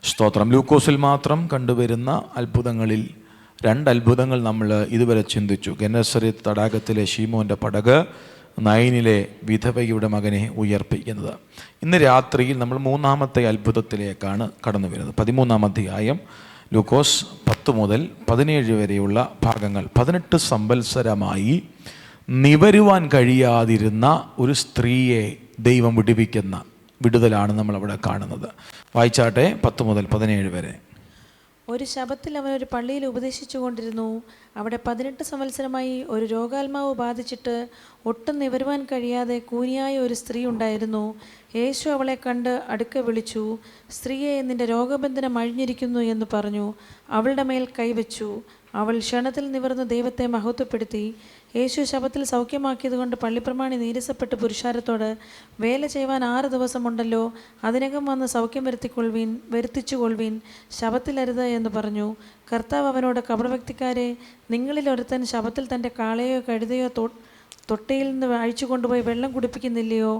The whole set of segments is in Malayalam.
സ്തോത്രം. ലൂക്കോസിൽ മാത്രം കണ്ടുവരുന്ന അത്ഭുതങ്ങളിൽ 2 അത്ഭുതങ്ങൾ നമ്മൾ ഇതുവരെ ചിന്തിച്ചു. ഗെന്നസറേത്ത് തടാകത്തിലെ ശീമോൻ്റെ പടക്, നയനിലെ വിധവയുടെ മകനെ ഉയർപ്പിക്കുന്നത്. ഇന്ന് രാത്രിയിൽ നമ്മൾ 3-ാമത്തെ അത്ഭുതത്തിലേക്കാണ് കടന്നു വരുന്നത്. 13-ാം അധ്യായം ലൂക്കോസ് 10 മുതൽ 17 വരെയുള്ള ഭാഗങ്ങൾ. 18 സംവത്സരമായി നിവരുവാൻ കഴിയാതിരുന്ന ഒരു സ്ത്രീയെ ദൈവം വിടുവിക്കുന്ന വിടുതലാണ് നമ്മളവിടെ കാണുന്നത്. വായിച്ചാട്ടെ 10 മുതൽ 17 വരെ. ഒരു ശബത്തിൽ അവൻ ഒരു പള്ളിയിൽ ഉപദേശിച്ചു കൊണ്ടിരുന്നു. അവിടെ 18 സംവത്സരമായി ഒരു രോഗാത്മാവ് ബാധിച്ചിട്ട് ഒട്ടും നിവരുവാൻ കഴിയാതെ കൂനിയായ ഒരു സ്ത്രീ ഉണ്ടായിരുന്നു. യേശു അവളെ കണ്ട് അടുക്കെ വിളിച്ചു, സ്ത്രീയെ, നിന്റെ രോഗബന്ധനം അഴിഞ്ഞിരിക്കുന്നു എന്ന് പറഞ്ഞു. അവളുടെ മേൽ കൈവച്ചു. അവൾ ക്ഷണത്തിൽ നിവർന്ന് ദൈവത്തെ മഹത്വപ്പെടുത്തി. യേശു ശബത്തിൽ സൗഖ്യമാക്കിയതുകൊണ്ട് പള്ളിപ്രമാണി നീരസപ്പെട്ട് പുരുഷാരത്തോട്, വേല ചെയ്യുവാൻ 6 ദിവസമുണ്ടല്ലോ, അതിനകം വന്ന് സൗഖ്യം വരുത്തിച്ചുകൊള്ളുവീൻ, ശബത്തിലരുത് എന്ന് പറഞ്ഞു. കർത്താവ് അവനോട്, കപടഭക്തിക്കാരെ, നിങ്ങളിൽ ഒരുത്തൻ ശബത്തിൽ തൻ്റെ കാളയോ കഴുതയോ തൊട്ടയിൽ നിന്ന് അഴിച്ചു കൊണ്ടുപോയി വെള്ളം കുടിപ്പിക്കുന്നില്ലയോ?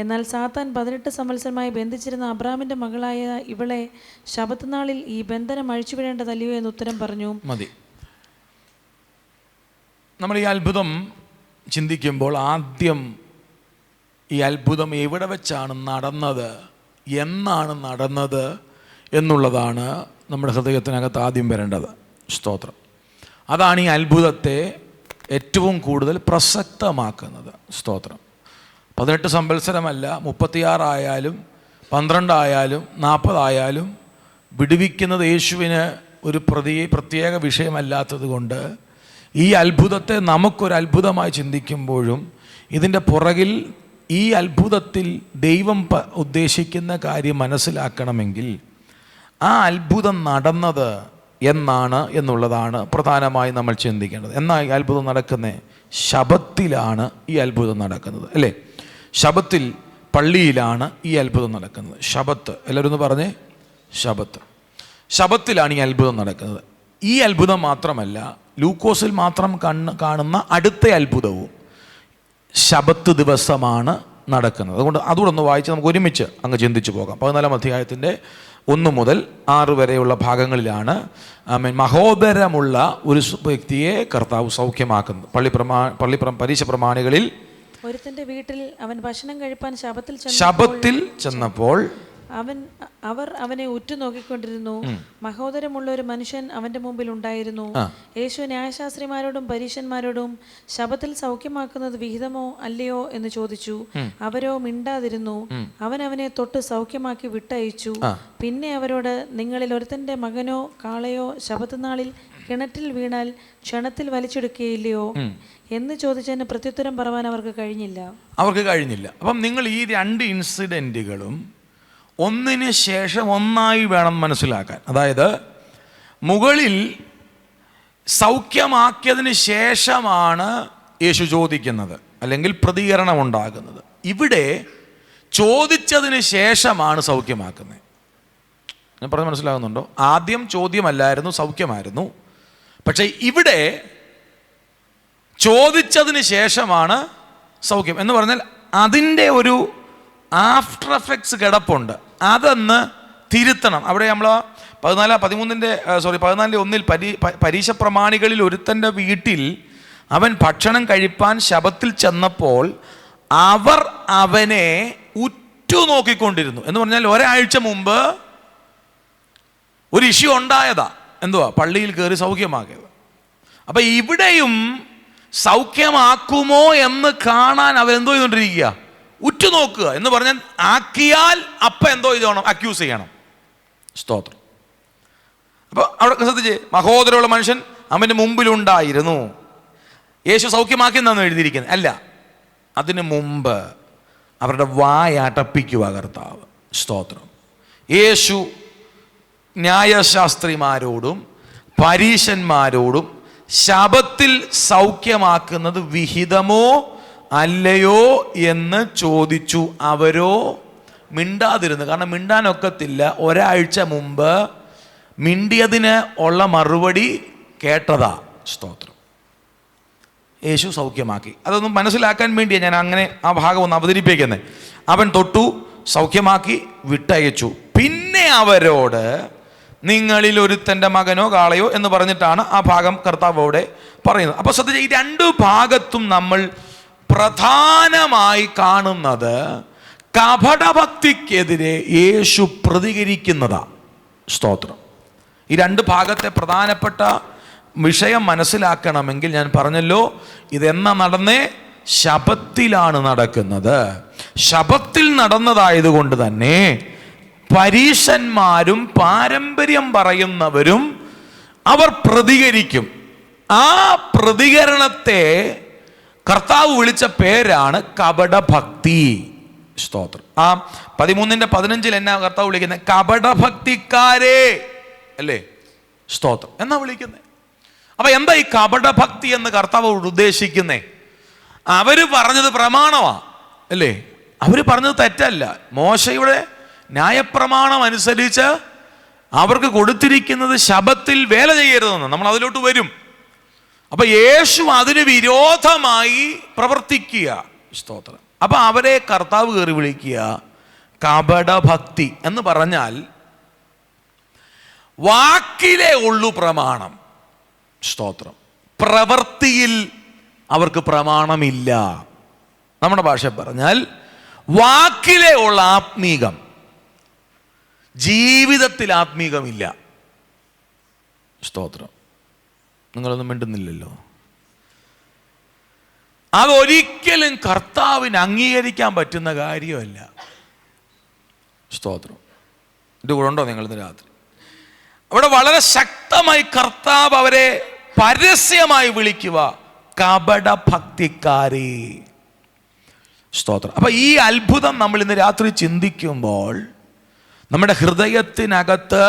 എന്നാൽ സാത്താൻ 18 സംവത്സരമായി ബന്ധിച്ചിരുന്ന അബ്രാമിൻ്റെ മകളായ ഇവളെ ശബത്ത് നാളിൽ ഈ ബന്ധനം അഴിച്ചുവിടേണ്ടതല്ലയോ എന്ന് ഉത്തരം പറഞ്ഞു. മതി. നമ്മൾ ഈ അത്ഭുതം ചിന്തിക്കുമ്പോൾ ആദ്യം ഈ അത്ഭുതം എവിടെ വെച്ചാണ് നടന്നത്, എന്നാണ് നടന്നത് എന്നുള്ളതാണ് നമ്മുടെ ഹൃദയത്തിനകത്ത് ആദ്യം വരേണ്ടത്. സ്തോത്രം. അതാണ് ഈ അത്ഭുതത്തെ ഏറ്റവും കൂടുതൽ പ്രസക്തമാക്കുന്നത്. സ്തോത്രം. 18 സംവത്സരമല്ല, 36 ആയാലും 12 ആയാലും 40 ആയാലും വിടുവിക്കുന്നത് യേശുവിന് ഒരു പ്രത്യേക വിഷയമല്ലാത്തത് കൊണ്ട് ഈ അത്ഭുതത്തെ നമുക്കൊരു അത്ഭുതമായി ചിന്തിക്കുമ്പോഴും ഇതിൻ്റെ പുറകിൽ ഈ അത്ഭുതത്തിൽ ദൈവം ഉദ്ദേശിക്കുന്ന കാര്യം മനസ്സിലാക്കണമെങ്കിൽ ആ അത്ഭുതം നടന്നത് എന്നാണ് എന്നുള്ളതാണ് പ്രധാനമായി നമ്മൾ ചിന്തിക്കേണ്ടത്. എന്നാൽ ഈ അത്ഭുതം നടക്കുന്നത് ശബത്തിലാണ്. ഈ അത്ഭുതം നടക്കുന്നത് അല്ലേ? ശബത്തിൽ, പള്ളിയിലാണ് ഈ അത്ഭുതം നടക്കുന്നത്. ശബത്ത്, എല്ലാവരും ഒന്ന് പറഞ്ഞേ, ശബത്ത്. ശബത്തിലാണ് ഈ അത്ഭുതം നടക്കുന്നത്. ഈ അത്ഭുതം മാത്രമല്ല, ലൂക്കോസിൽ മാത്രം കാണുന്ന അടുത്ത അത്ഭുതവും ശബത്ത് ദിവസമാണ് നടക്കുന്നത്. അതുകൊണ്ട് അതുകൂടെ ഒന്ന് വായിച്ച് നമുക്ക് ഒരുമിച്ച് അങ്ങ് ചിന്തിച്ചു പോകാം. 14-ാം അധ്യായത്തിൻ്റെ 1 മുതൽ 6 വരെയുള്ള ഭാഗങ്ങളിലാണ് മഹോദരമുള്ള ഒരു വ്യക്തിയെ കർത്താവ് സൗഖ്യമാക്കുന്നത്. പരീശ പ്രമാണികളിൽ ഒരുത്തന്റെ വീട്ടിൽ അവൻ ഭക്ഷണം കഴിപ്പാൻ ശബത്തിൽ ചെന്നപ്പോൾ അവർ അവനെ ഉറ്റുനോക്കിക്കൊണ്ടിരുന്നു. മഹോദരമുള്ള ഒരു മനുഷ്യൻ അവന്റെ മുമ്പിൽ ഉണ്ടായിരുന്നു. യേശു ന്യായശാസ്ത്രിമാരോടും പരീശന്മാരോടും ശബത്തിൽ സൗഖ്യമാക്കുന്നത് വിഹിതമോ അല്ലയോ എന്ന് ചോദിച്ചു. അവരോ മിണ്ടാതിരുന്നു. അവൻ അവനെ തൊട്ട് സൗഖ്യമാക്കി വിട്ടയച്ചു. പിന്നെ അവരോട്, നിങ്ങളിൽ ഒരുത്തന്റെ മകനോ കാളയോ ശബത്ത് നാളിൽ കിണറ്റിൽ വീണാൽ ക്ഷണത്തിൽ വലിച്ചെടുക്കുകയില്ലയോ എന്ന് ചോദിച്ചതിന് പ്രത്യുത്തരം പറയാൻ അവർക്ക് കഴിഞ്ഞില്ല. അപ്പം നിങ്ങൾ ഈ 2 ഇൻസിഡൻറ്റുകളും ഒന്നിന് ശേഷം ഒന്നായി വേണം മനസ്സിലാക്കാൻ. അതായത് മുകളിൽ സൗഖ്യമാക്കിയതിന് ശേഷമാണ് യേശു ചോദിക്കുന്നത്, അല്ലെങ്കിൽ പ്രതികരണം ഉണ്ടാകുന്നത്. ഇവിടെ ചോദിച്ചതിന് ശേഷമാണ് സൗഖ്യമാക്കുന്നത്. ഞാൻ പറഞ്ഞ് മനസ്സിലാകുന്നുണ്ടോ? ആദ്യം ചോദ്യമല്ലായിരുന്നു, സൗഖ്യമായിരുന്നു. പക്ഷേ ഇവിടെ ചോദിച്ചതിന് ശേഷമാണ് സൗഖ്യം എന്ന് പറഞ്ഞാൽ അതിൻ്റെ ഒരു ആഫ്റ്റർ എഫക്ട്സ് കിടപ്പുണ്ട്. അതൊന്ന് തിരുത്തണം. അവിടെ നമ്മൾ 14-1 പരീശ പ്രമാണികളിൽ ഒരുത്തൻ്റെ വീട്ടിൽ അവൻ ഭക്ഷണം കഴിപ്പാൻ ശബത്തിൽ ചെന്നപ്പോൾ അവർ അവനെ ഉറ്റുനോക്കിക്കൊണ്ടിരുന്നു എന്ന് പറഞ്ഞാൽ ഒരാഴ്ച മുമ്പ് ഒരു ഇഷ്യൂ ഉണ്ടായതാ. എന്തുവാ? പള്ളിയിൽ കയറി സൗഖ്യമാക്കിയത്. അപ്പം ഇവിടെയും സൗഖ്യമാക്കുമോ എന്ന് കാണാൻ അവരെന്തോ ചെയ്തുകൊണ്ടിരിക്കുക, ഉറ്റുനോക്കുക. എന്ന് പറഞ്ഞാൽ ആക്കിയാൽ അപ്പം എന്തോ ചെയ്യണം, അക്യൂസ് ചെയ്യണം. സ്തോത്രം. അപ്പോൾ അവിടെ ശ്രദ്ധിച്ച്, മഹോദരമുള്ള മനുഷ്യൻ അവൻ്റെ മുമ്പിലുണ്ടായിരുന്നു. യേശു സൗഖ്യമാക്കിയെന്നാണ് എഴുതിയിരിക്കുന്നത്. അല്ല, അതിനു മുമ്പ് അവരുടെ വായടപ്പിക്കുക കർത്താവ്. സ്തോത്രം. യേശു ന്യായശാസ്ത്രിമാരോടും പരീശന്മാരോടും ശബത്തിൽ സൗഖ്യമാക്കുന്നത് വിഹിതമോ അല്ലയോ എന്ന് ചോദിച്ചു. അവരോ മിണ്ടാതിരുന്നു. കാരണം മിണ്ടാനൊക്കത്തില്ല. ഒരാഴ്ച മുമ്പ് മിണ്ടിയതിന് ഉള്ള മറുപടി കേട്ടതാ. സ്തോത്രം. യേശു സൗഖ്യമാക്കി. അതൊന്നും മനസ്സിലാക്കാൻ വേണ്ടിയാണ് ഞാൻ അങ്ങനെ ആ ഭാഗം ഒന്ന് അവതരിപ്പിക്കുന്നത്. അവൻ തൊട്ടു, സൗഖ്യമാക്കി, വിട്ടയച്ചു. പിന്നെ അവരോട് നിങ്ങളിൽ ഒരുത്തൻ്റെ മകനോ കാളയോ എന്ന് പറഞ്ഞിട്ടാണ് ആ ഭാഗം കർത്താവോടെ പറയുന്നത്. അപ്പോൾ ശ്രദ്ധിച്ച ഈ രണ്ടു ഭാഗത്തും നമ്മൾ പ്രധാനമായി കാണുന്നത് കപടഭക്തിക്കെതിരെ യേശു പ്രതികരിക്കുന്നതാണ്. സ്തോത്രം. ഈ രണ്ട് ഭാഗത്തെ പ്രധാനപ്പെട്ട വിഷയം മനസ്സിലാക്കണമെങ്കിൽ ഞാൻ പറഞ്ഞല്ലോ, ഇതെന്നാ നടന്നേ? ശബത്തിലാണ് നടക്കുന്നത്. ശബത്തിൽ നടന്നതായതുകൊണ്ട് തന്നെ പരീശന്മാരും പാരമ്പര്യം പറയുന്നവരും അവർ പ്രതികരിക്കും. ആ പ്രതികരണത്തെ കർത്താവ് വിളിച്ച പേരാണ് കപടഭക്തി. സ്തോത്രം. ആ 13:15 എന്നാ കർത്താവ് വിളിക്കുന്നത്? കപടഭക്തിക്കാരെ അല്ലേ? സ്തോത്രം എന്നാ വിളിക്കുന്നത്. അപ്പൊ എന്താ ഈ കപടഭക്തി എന്ന് കർത്താവ് ഉദ്ദേശിക്കുന്നേ? അവര് പറഞ്ഞത് പ്രമാണമാ അല്ലേ? അവര് പറഞ്ഞത് തെറ്റല്ല. മോശയുടെ ന്യായപ്രമാണം അനുസരിച്ച് അവർക്ക് കൊടുത്തിരിക്കുന്നത് ശബത്തിൽ വേല ചെയ്യരുതെന്ന്. നമ്മൾ അതിലോട്ട് വരും. അപ്പൊ യേശു അതിന് വിരോധമായി പ്രവർത്തിക്കുക. സ്തോത്രം. അപ്പൊ അവരെ കർത്താവ് കയറി വിളിക്കുക കപടഭക്തി എന്ന് പറഞ്ഞാൽ വാക്കിലേ ഉള്ളു പ്രമാണം. സ്തോത്രം. പ്രവൃത്തിയിൽ അവർക്ക് പ്രമാണമില്ല. നമ്മുടെ ഭാഷ പറഞ്ഞാൽ വാക്കിലേ ഉള്ള ആത്മീകം, ജീവിതത്തിൽ ആത്മീകമില്ല. സ്തോത്രം. നിങ്ങളൊന്നും മിണ്ടുന്നില്ലല്ലോ. അതൊരിക്കലും കർത്താവിന് അംഗീകരിക്കാൻ പറ്റുന്ന കാര്യമല്ല. സ്തോത്രം. എൻ്റെ കൂടെ ഉണ്ടോ നിങ്ങൾ ഇന്ന് രാത്രി? അവിടെ വളരെ ശക്തമായി കർത്താവ് അവരെ പരസ്യമായി വിളിക്കുക കപടഭക്തിക്കാരെ. സ്തോത്രം. അപ്പൊ ഈ അത്ഭുതം നമ്മൾ ഇന്ന് രാത്രി ചിന്തിക്കുമ്പോൾ നമ്മുടെ ഹൃദയത്തിനകത്ത്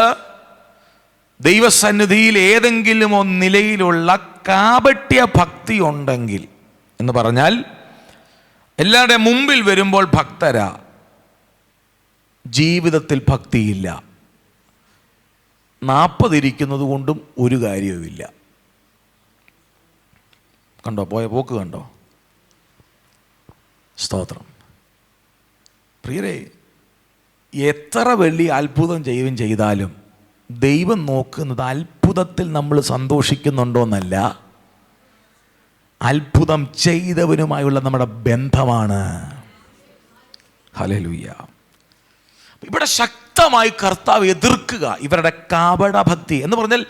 ദൈവസന്നിധിയിൽ ഏതെങ്കിലും നിലയിലുള്ള കാപട്യ ഭക്തി ഉണ്ടെങ്കിൽ, എന്ന് പറഞ്ഞാൽ എല്ലാവരുടെ മുമ്പിൽ വരുമ്പോൾ ഭക്തരാ, ജീവിതത്തിൽ ഭക്തിയില്ല, 40 ഇരിക്കുന്നത് കൊണ്ടും ഒരു കാര്യവുമില്ല. കണ്ടോ പോയ പോക്ക് കണ്ടോ? സ്തോത്രം. പ്രിയരെ, എത്ര വലിയ അത്ഭുതം ചെയ്താലും ദൈവം നോക്കുന്നത് അത്ഭുതത്തിൽ നമ്മൾ സന്തോഷിക്കുന്നുണ്ടോന്നല്ല, അത്ഭുതം ചെയ്തവനുമായുള്ള നമ്മുടെ ബന്ധമാണ്. ഹല്ലേലൂയ. ഇവിടെ ശക്തമായി കർത്താവ് എതിർക്കുക ഇവരുടെ കപടഭക്തി എന്ന് പറഞ്ഞാൽ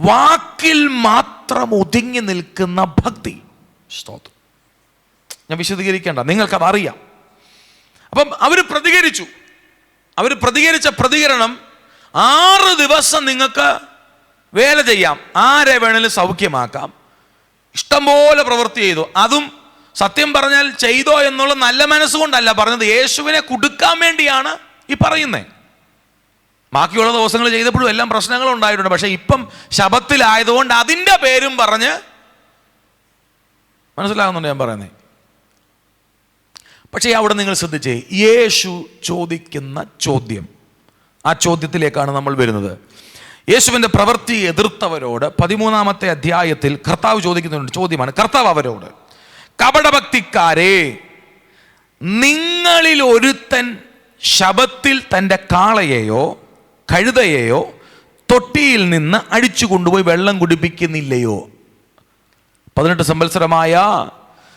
വാക്കിൽ മാത്രം ഒതുങ്ങി നിൽക്കുന്ന ഭക്തി. സ്തോത്രം. ഞാൻ വിശദീകരിക്കേണ്ട, നിങ്ങൾക്കത് അറിയാം. അപ്പം അവർ പ്രതികരിച്ച പ്രതികരണം 6 ദിവസം നിങ്ങൾക്ക് വേല ചെയ്യാം, ആരെ വേണേലും സൗഖ്യമാക്കാം, ഇഷ്ടംപോലെ പ്രവൃത്തി ചെയ്തു. അതും സത്യം പറഞ്ഞാൽ ചെയ്തോ എന്നുള്ള നല്ല മനസ്സുകൊണ്ടല്ല പറഞ്ഞത്, യേശുവിനെ കൊടുക്കാൻ വേണ്ടിയാണ് ഈ പറയുന്നത്. ബാക്കിയുള്ള ദിവസങ്ങൾ ചെയ്തപ്പോഴും എല്ലാം പ്രശ്നങ്ങളും ഉണ്ടായിട്ടുണ്ട്. പക്ഷെ ഇപ്പം ശബത്തിലായതുകൊണ്ട് അതിൻ്റെ പേരും പറഞ്ഞ്, മനസ്സിലാകുന്നുണ്ട് ഞാൻ പറയുന്നത്. പക്ഷേ അവിടെ നിങ്ങൾ ശ്രദ്ധിച്ചേ, യേശു ചോദിക്കുന്ന ചോദ്യം, ആ ചോദ്യത്തിലേക്കാണ് നമ്മൾ വരുന്നത്. യേശുവിൻ്റെ പ്രവൃത്തി എതിർത്തവരോട് 13-ാമത്തെ അധ്യായത്തിൽ കർത്താവ് ചോദിക്കുന്ന ചോദ്യമാണ്. കർത്താവ് അവരോട്, കപടഭക്തിക്കാരെ, നിങ്ങളിൽ ഒരുത്തൻ ശബത്തിൽ തൻ്റെ കാളയെയോ കഴുതയെയോ തൊട്ടിയിൽ നിന്ന് അടിച്ചു കൊണ്ടുപോയി വെള്ളം കുടിപ്പിക്കുന്നില്ലയോ? 18 സംവത്സരമായ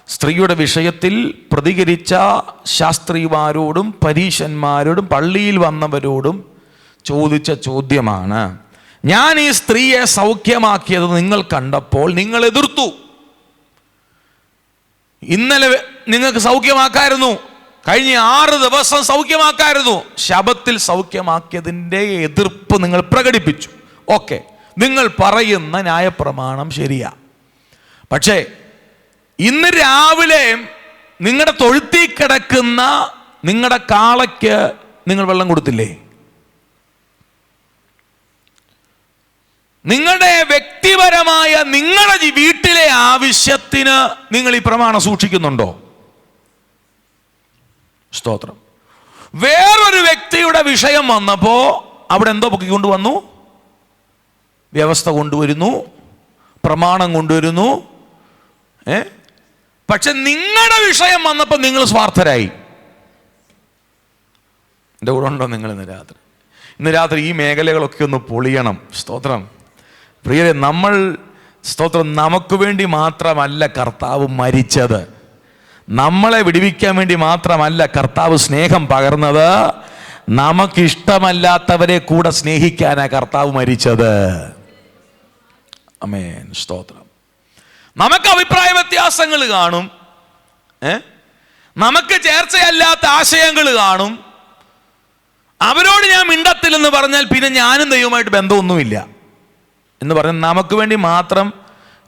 സ്ത്രീയുടെ വിഷയത്തിൽ പ്രതികരിച്ച ശാസ്ത്രിമാരോടും പരീശന്മാരോടും പള്ളിയിൽ വന്നവരോടും ചോദിച്ച ചോദ്യമാണ്. ഞാൻ ഈ സ്ത്രീയെ സൗഖ്യമാക്കിയത് നിങ്ങൾ കണ്ടപ്പോൾ നിങ്ങൾ എതിർത്തു. ഇന്നലെ നിങ്ങൾക്ക് സൗഖ്യമാക്കായിരുന്നു, കഴിഞ്ഞ 6 ദിവസം സൗഖ്യമാക്കായിരുന്നു, ശബത്തിൽ സൗഖ്യമാക്കിയതിൻ്റെ എതിർപ്പ് നിങ്ങൾ പ്രകടിപ്പിച്ചു. ഓക്കെ, നിങ്ങൾ പറയുന്ന ന്യായപ്രമാണം ശരിയാ. പക്ഷേ ഇന്ന് രാവിലെ നിങ്ങളുടെ തൊഴുത്തിൽ കിടക്കുന്ന നിങ്ങളുടെ കാളയ്ക്ക് നിങ്ങൾ വെള്ളം കൊടുത്തില്ലേ? നിങ്ങളുടെ വ്യക്തിപരമായ നിങ്ങളുടെ വീട്ടിലെ ആവശ്യത്തിന് നിങ്ങൾ ഈ പ്രമാണം സൂക്ഷിക്കുന്നുണ്ടോ? സ്തോത്രം. വേറൊരു വ്യക്തിയുടെ വിഷയം വന്നപ്പോൾ അവിടെ എന്തോ പൊക്കിക്കൊണ്ടുവന്നു? വ്യവസ്ഥ കൊണ്ടുവരുന്നു, പ്രമാണം കൊണ്ടുവരുന്നു. പക്ഷെ നിങ്ങളുടെ വിഷയം വന്നപ്പോൾ നിങ്ങൾ സ്വാർത്ഥരായി. എൻ്റെ കൂടെ ഉണ്ടോ നിങ്ങൾ ഇന്ന് രാത്രി? ഇന്ന് രാത്രി ഈ മേഖലകളൊക്കെ ഒന്ന് പൊളിയണം. സ്തോത്രം. പ്രിയരെ, നമ്മൾ സ്തോത്രം നമുക്ക് വേണ്ടി മാത്രമല്ല കർത്താവ് മരിച്ചത്. നമ്മളെ വിടുവിക്കാൻ വേണ്ടി മാത്രമല്ല കർത്താവ് സ്നേഹം പകർന്നത്. നമുക്കിഷ്ടമല്ലാത്തവരെ കൂടെ സ്നേഹിക്കാനാണ് കർത്താവ് മരിച്ചത്. ആമേൻ. സ്തോത്രം. നമുക്ക് അഭിപ്രായ വ്യത്യാസങ്ങൾ കാണും, നമുക്ക് ചേർച്ചയല്ലാത്ത ആശയങ്ങൾ കാണും. അവരോട് ഞാൻ മിണ്ടത്തില്ലെന്ന് പറഞ്ഞാൽ പിന്നെ ഞാനും ദൈവമായിട്ട് ബന്ധമൊന്നുമില്ല എന്ന് പറഞ്ഞാൽ നമുക്ക് വേണ്ടി മാത്രം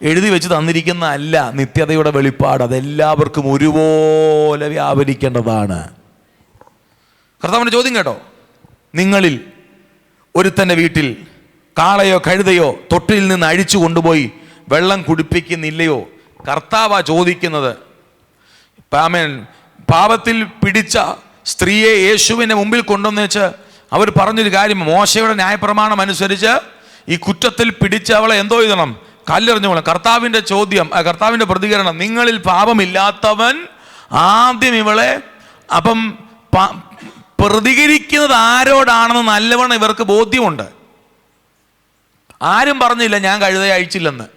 എഴുതി വെച്ച് തന്നിരിക്കുന്ന അല്ല നിത്യതയുടെ വെളിപ്പാട്. അതെല്ലാവർക്കും ഒരുപോലെ വ്യാപരിക്കേണ്ടതാണ്. കർത്താവിൻ്റെ ചോദ്യം കേട്ടോ, നിങ്ങളിൽ ഒരുത്തൻ്റെ വീട്ടിൽ കാളയോ കഴുതയോ തൊട്ടിൽ നിന്ന് അഴിച്ചു കൊണ്ടുപോയി വെള്ളം കുടിപ്പിക്കുന്നില്ലയോ? കർത്താവാ ചോദിക്കുന്നത്. ആമേൻ. പാപത്തിൽ പിടിച്ച സ്ത്രീയെ യേശുവിൻ്റെ മുമ്പിൽ കൊണ്ടുവന്ന് വെച്ച് അവർ പറഞ്ഞൊരു കാര്യം, മോശയുടെ ന്യായപ്രമാണം അനുസരിച്ച് ഈ കുറ്റത്തിൽ പിടിച്ച് അവളെ എന്തോ ചെയ്യണം? കല്ലെറിഞ്ഞു പോകണം. കർത്താവിൻ്റെ ചോദ്യം, കർത്താവിൻ്റെ പ്രതികരണം, നിങ്ങളിൽ പാപമില്ലാത്തവൻ ആദ്യം ഇവളെ. അപ്പം പ്രതികരിക്കുന്നത് ആരോടാണെന്ന് നല്ലവണ്ണം ഇവർക്ക് ബോധ്യമുണ്ട്. ആരും പറഞ്ഞില്ല ഞാൻ കഴുതയെ അഴിച്ചില്ലെന്ന്.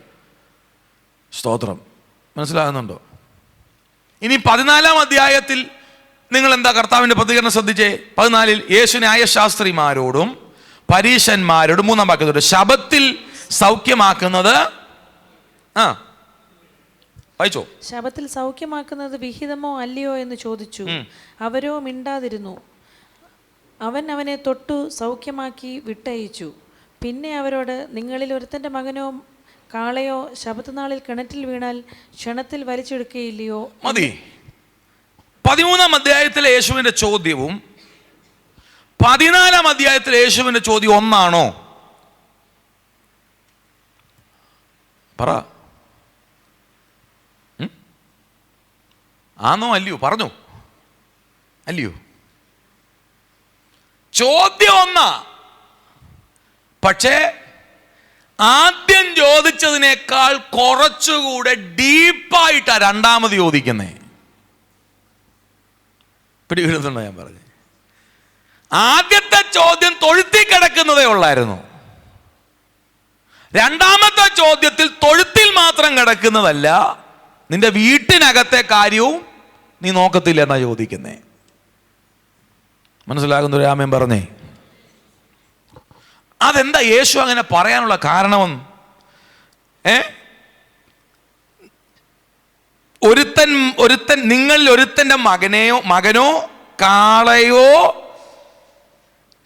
സ്തോത്രം. മനസ്സിലാകുന്നുണ്ടോ? ഇനി 14-ാം അധ്യായത്തിൽ നിങ്ങൾ എന്താ കർത്താവിൻ്റെ പ്രതികരണം ശ്രദ്ധിച്ചേ. 14-ൽ യേശു ന്യായശാസ്ത്രിമാരോടും പരീശന്മാരോടും 3-ാം വാക്യത്തോട് ശബത്തിൽ സൗഖ്യമാക്കുന്നത് വായിച്ചോ. ശബത്തിൽ സൗഖ്യമാക്കുന്നത് വിഹിതമോ അല്ലയോ എന്ന് ചോദിച്ചു. അവരോ മിണ്ടാതിരുന്നു. അവൻ അവനെ തൊട്ടു സൗഖ്യമാക്കി വിട്ടയച്ചു. പിന്നെ അവരോട്, നിങ്ങളിൽ ഒരുത്തൻ്റെ മകനോ കാളയോ ശബത്ത് നാളിൽ കിണറ്റിൽ വീണാൽ ക്ഷണത്തിൽ വലിച്ചെടുക്കുകയില്ലയോ? മതി. 13-ാം അധ്യായത്തിലെ യേശുവിൻ്റെ ചോദ്യവും 14-ാം അധ്യായത്തിലെ യേശുവിൻ്റെ ചോദ്യം ഒന്നാണോ? പറ. ആണോ അല്ലയോ? പറഞ്ഞു. അല്ലയോ? ചോദ്യം ഒന്നാ, പക്ഷേ ആദ്യം ചോദിച്ചതിനേക്കാൾ കുറച്ചുകൂടെ ഡീപ്പായിട്ടാ രണ്ടാമത് ചോദിക്കുന്നേ. പിടികിടുന്നുണ്ടോ ഞാൻ പറഞ്ഞു? ആദ്യത്തെ ചോദ്യം തൊഴുത്തിൽ കിടക്കുന്നതേ ഉള്ളായിരുന്നു. രണ്ടാമത്തെ ചോദ്യത്തിൽ തൊഴുത്തിൽ മാത്രം കിടക്കുന്നതല്ല, നിന്റെ വീട്ടിനകത്തെ കാര്യവും നീ നോക്കത്തില്ല എന്നാ ചോദിക്കുന്നേ. മനസ്സിലാകുന്ന രാമൻ പറഞ്ഞേ. അതെന്താ യേശു അങ്ങനെ പറയാനുള്ള കാരണമെന്ന്? ഒരുത്തൻ നിങ്ങളിൽ ഒരുത്തൻ്റെ മകനോ കാളയോ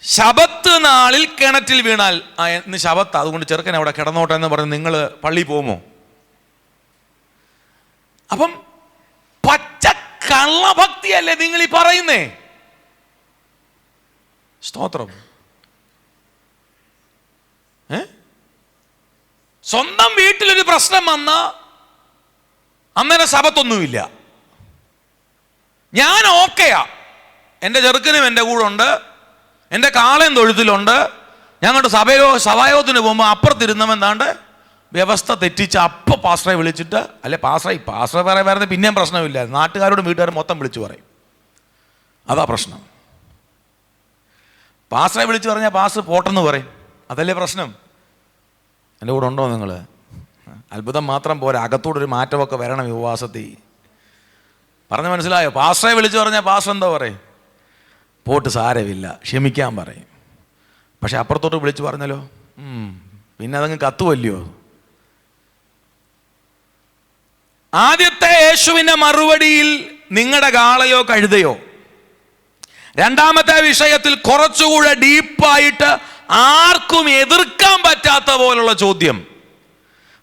ശബത്ത് നാളിൽ കിണറ്റിൽ വീണാൽ, ഇന്ന് ശബത്ത്, അതുകൊണ്ട് ചെറുക്കൻ അവിടെ കിടന്നോട്ടെ എന്ന് പറഞ്ഞ് നിങ്ങൾ പള്ളിയിൽ പോകുമോ? അപ്പം പച്ച കള്ളഭക്തിയല്ലേ നിങ്ങൾ ഈ പറയുന്നേ? സ്തോത്രം. സ്വന്തം വീട്ടിലൊരു പ്രശ്നം വന്ന അന്നേരം ശബത്തൊന്നുമില്ല. ഞാൻ ഓക്കെയാ, എൻ്റെ ചെറുക്കനും എൻ്റെ കൂടെ ഉണ്ട്, എൻ്റെ കാളയും തൊഴുത്തിലുണ്ട്. ഞങ്ങളുടെ സഭായോഗത്തിന് പോകുമ്പോൾ അപ്പുറത്തിരുന്നവൻ എന്താണ്ട് വ്യവസ്ഥ തെറ്റിച്ച് അപ്പം പാസ്റ്ററെ വിളിച്ചിട്ട്, അല്ലെ പാസ്റ്ററെ പറയുന്നത് പിന്നെയും പ്രശ്നമില്ല, നാട്ടുകാരോടും വീട്ടുകാരും മൊത്തം വിളിച്ചു പറയും. അതാ പ്രശ്നം. പാസ്റ്ററെ വിളിച്ച് പറഞ്ഞാൽ പാസ്റ്റർ പോട്ടെന്ന് പറയും. അതല്ലേ പ്രശ്നം. എൻ്റെ കൂടെ ഉണ്ടോ നിങ്ങൾ? അത്ഭുതം മാത്രം പോരാ, അകത്തോടൊരു മാറ്റമൊക്കെ വരണം ഈ ഉപവാസത്തിൽ. പറഞ്ഞ് മനസ്സിലായോ? പാസ്റ്ററെ വിളിച്ച് പറഞ്ഞാൽ പാസ്റ്റർ എന്താ പറയും? പോട്ട് സാരമില്ല, ക്ഷമിക്കാൻ പറയും. പക്ഷെ അപ്പുറത്തോട്ട് വിളിച്ച് പറഞ്ഞല്ലോ, പിന്നെ അതങ്ങ് കത്തുവല്ലയോ. ആദ്യത്തെ യേശുവിൻ്റെ മറുപടിയിൽ നിങ്ങളുടെ കാളയോ കഴുതയോ. രണ്ടാമത്തെ വിഷയത്തിൽ കുറച്ചുകൂടെ ഡീപ്പായിട്ട് ആർക്കും എതിർക്കാൻ പറ്റാത്ത പോലുള്ള ചോദ്യം,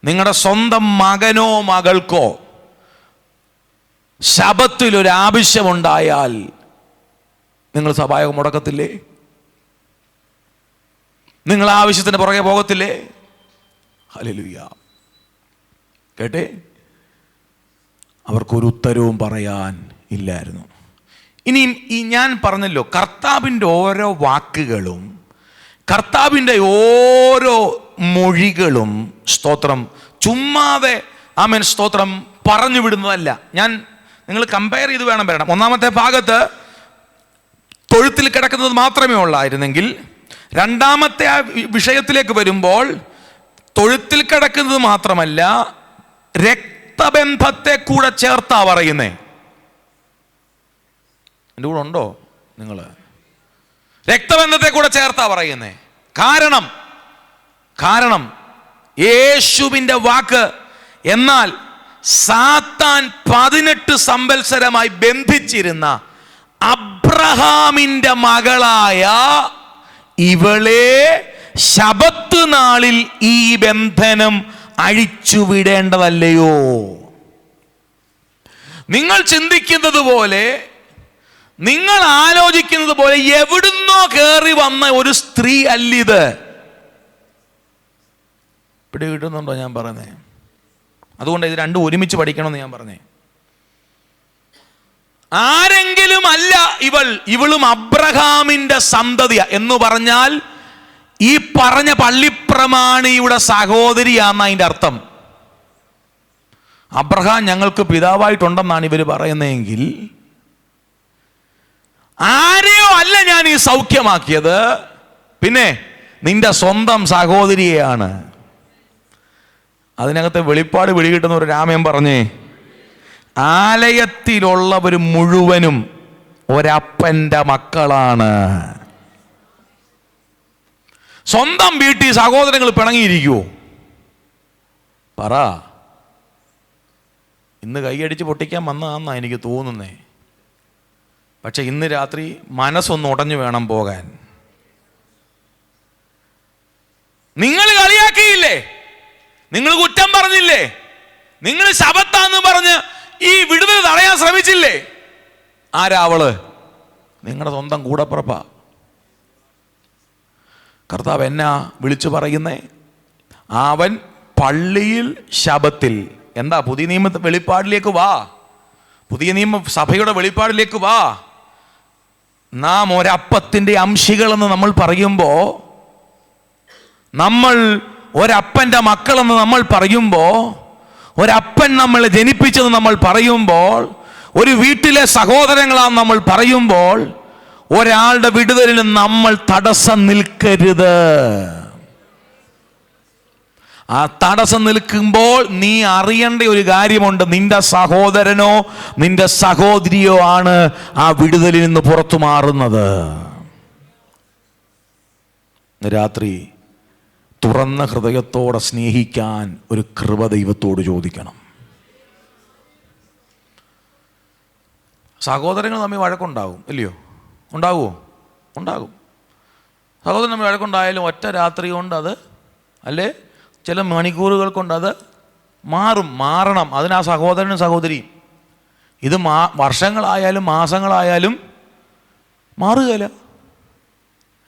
നിങ്ങളുടെ സ്വന്തം മകനോ മകൾക്കോ ശബത്തിലൊരു ആവശ്യമുണ്ടായാൽ നിങ്ങൾ സഭായോഗം മുടക്കത്തില്ലേ? നിങ്ങൾ ആവശ്യത്തിന് പുറകെ പോകത്തില്ലേ? ഹല്ലേലൂയ. കേട്ടേ, അവർക്കൊരു ഉത്തരവും പറയാൻ ഇല്ലായിരുന്നു. ഇനിയും ഈ ഞാൻ പറഞ്ഞല്ലോ, കർത്താവിൻ്റെ ഓരോ വാക്കുകളും കർത്താവിൻ്റെ ഓരോ മൊഴികളും സ്തോത്രം ചുമ്മാതെ ആമേൻ സ്തോത്രം പറഞ്ഞു വിടുന്നതല്ല. നിങ്ങൾ കമ്പയർ ചെയ്ത് വേണം വരണം. ഒന്നാമത്തെ ഭാഗത്ത് തൊഴുത്തിൽ കിടക്കുന്നത് മാത്രമേ ഉള്ളായിരുന്നെങ്കിൽ രണ്ടാമത്തെ ആ വിഷയത്തിലേക്ക് വരുമ്പോൾ, തൊഴുത്തിൽ കിടക്കുന്നത് മാത്രമല്ല, രക്തബന്ധത്തെ കൂടെ ചേർത്താ പറയുന്നേ. എൻ്റെ കൂടെ ഉണ്ടോ നിങ്ങൾ? രക്തബന്ധത്തെ കൂടെ ചേർത്താ പറയുന്നേ. കാരണം യേശുവിൻ്റെ വാക്ക്. എന്നാൽ സാത്താൻ 18 സംവത്സരമായി ബന്ധിച്ചിരുന്ന അബ്രഹാമിൻ്റെ മകളായ ഇവളെ ശബത്ത് നാളിൽ ഈ ബന്ധനം അഴിച്ചുവിടേണ്ടതല്ലയോ? നിങ്ങൾ ചിന്തിക്കുന്നത് പോലെ, നിങ്ങൾ ആലോചിക്കുന്നത് പോലെ എവിടുന്നോ കയറി വന്ന ഒരു സ്ത്രീ അല്ലിത്. പിടി കിട്ടുന്നുണ്ടോ ഞാൻ പറഞ്ഞേ? അതുകൊണ്ട് ഇത് രണ്ടും ഒരുമിച്ച് പഠിക്കണമെന്ന് ഞാൻ പറഞ്ഞേ. ആരെങ്കിലും അല്ല ഇവളും അബ്രഹാമിന്റെ സന്തതിയ എന്ന് പറഞ്ഞാൽ ഈ പറഞ്ഞ പള്ളിപ്രമാണിയുടെ സഹോദരിയാന്ന് അതിൻ്റെ അർത്ഥം. അബ്രഹാം ഞങ്ങൾക്ക് പിതാവായിട്ടുണ്ടെന്നാണ് ഇവർ പറയുന്നതെങ്കിൽ, ആരെയോ അല്ല ഞാൻ ഈ സൗഖ്യമാക്കിയത്, പിന്നെ നിന്റെ സ്വന്തം സഹോദരിയെയാണ്. അതിനകത്തെ വെളിപ്പാട് പിടികിട്ടുന്ന ഒരു രാമൻ പറഞ്ഞേ, ആലയത്തിലുള്ളവർ മുഴുവനും ഒരപ്പൻ്റെ മക്കളാണ്. സ്വന്തം വീട്ടിൽ സഹോദരങ്ങൾ പിണങ്ങിയിരിക്കുവോ? പറ. ഇന്ന് കൈയടിച്ച് പൊട്ടിക്കാൻ വന്നതാണെന്നാണ് എനിക്ക് തോന്നുന്നേ. പക്ഷെ ഇന്ന് രാത്രി മനസ്സൊന്ന് ഉടഞ്ഞു വേണം പോകാൻ. നിങ്ങൾ കളിയാക്കിയില്ലേ? നിങ്ങൾ കുറ്റം പറഞ്ഞില്ലേ? നിങ്ങൾ ശബത്താന്ന് പറഞ്ഞ് ഈ വിടുതൽ തടയാൻ ശ്രമിച്ചില്ലേ? ആരാ അവള്? നിങ്ങളുടെ സ്വന്തം കൂടപ്പുറപ്പാ. കർത്താവ് എന്നാ വിളിച്ചു പറയുന്നേ? അവൻ പള്ളിയിൽ ശബത്തിൽ. എന്താ? പുതിയ നിയമ വെളിപ്പാടിലേക്ക് വാ, പുതിയ നിയമ സഭയുടെ വെളിപ്പാടിലേക്ക് വാ. നാം ഒരപ്പത്തിൻ്റെ അംശികളെന്ന് നമ്മൾ പറയുമ്പോൾ, നമ്മൾ ഒരപ്പൻ്റെ മക്കളെന്ന് നമ്മൾ പറയുമ്പോൾ, ഒരപ്പൻ നമ്മളെ ജനിപ്പിച്ചെന്ന് നമ്മൾ പറയുമ്പോൾ, ഒരു വീട്ടിലെ സഹോദരങ്ങളാണെന്ന് നമ്മൾ പറയുമ്പോൾ, ഒരാളുടെ വിടുതലിന് നമ്മൾ തടസ്സം നിൽക്കരുത്. ആ തടസ്സം നിൽക്കുമ്പോൾ നീ അറിയേണ്ട ഒരു കാര്യമുണ്ട്. നിന്റെ സഹോദരനോ നിന്റെ സഹോദരിയോ ആണ് ആ വിടുതലിൽ നിന്ന് പുറത്തു മാറുന്നത്. രാത്രി തുറന്ന ഹൃദയത്തോടെ സ്നേഹിക്കാൻ ഒരു കൃപ ദൈവത്തോട് ചോദിക്കണം. സഹോദരങ്ങൾ തമ്മിൽ വഴക്കുണ്ടാവും, ഇല്ലയോ? ഉണ്ടാകുമോ? ഉണ്ടാകും. സഹോദരൻ തമ്മിൽ വഴക്കുണ്ടായാലും ഒറ്റ രാത്രി കൊണ്ട് അത്, അല്ലേ ചില മണിക്കൂറുകൾ കൊണ്ട് അത് മാറണം. അതിന് ആ സഹോദരനും സഹോദരിയും. ഇത് വർഷങ്ങളായാലും മാസങ്ങളായാലും മാറുകയില്ല.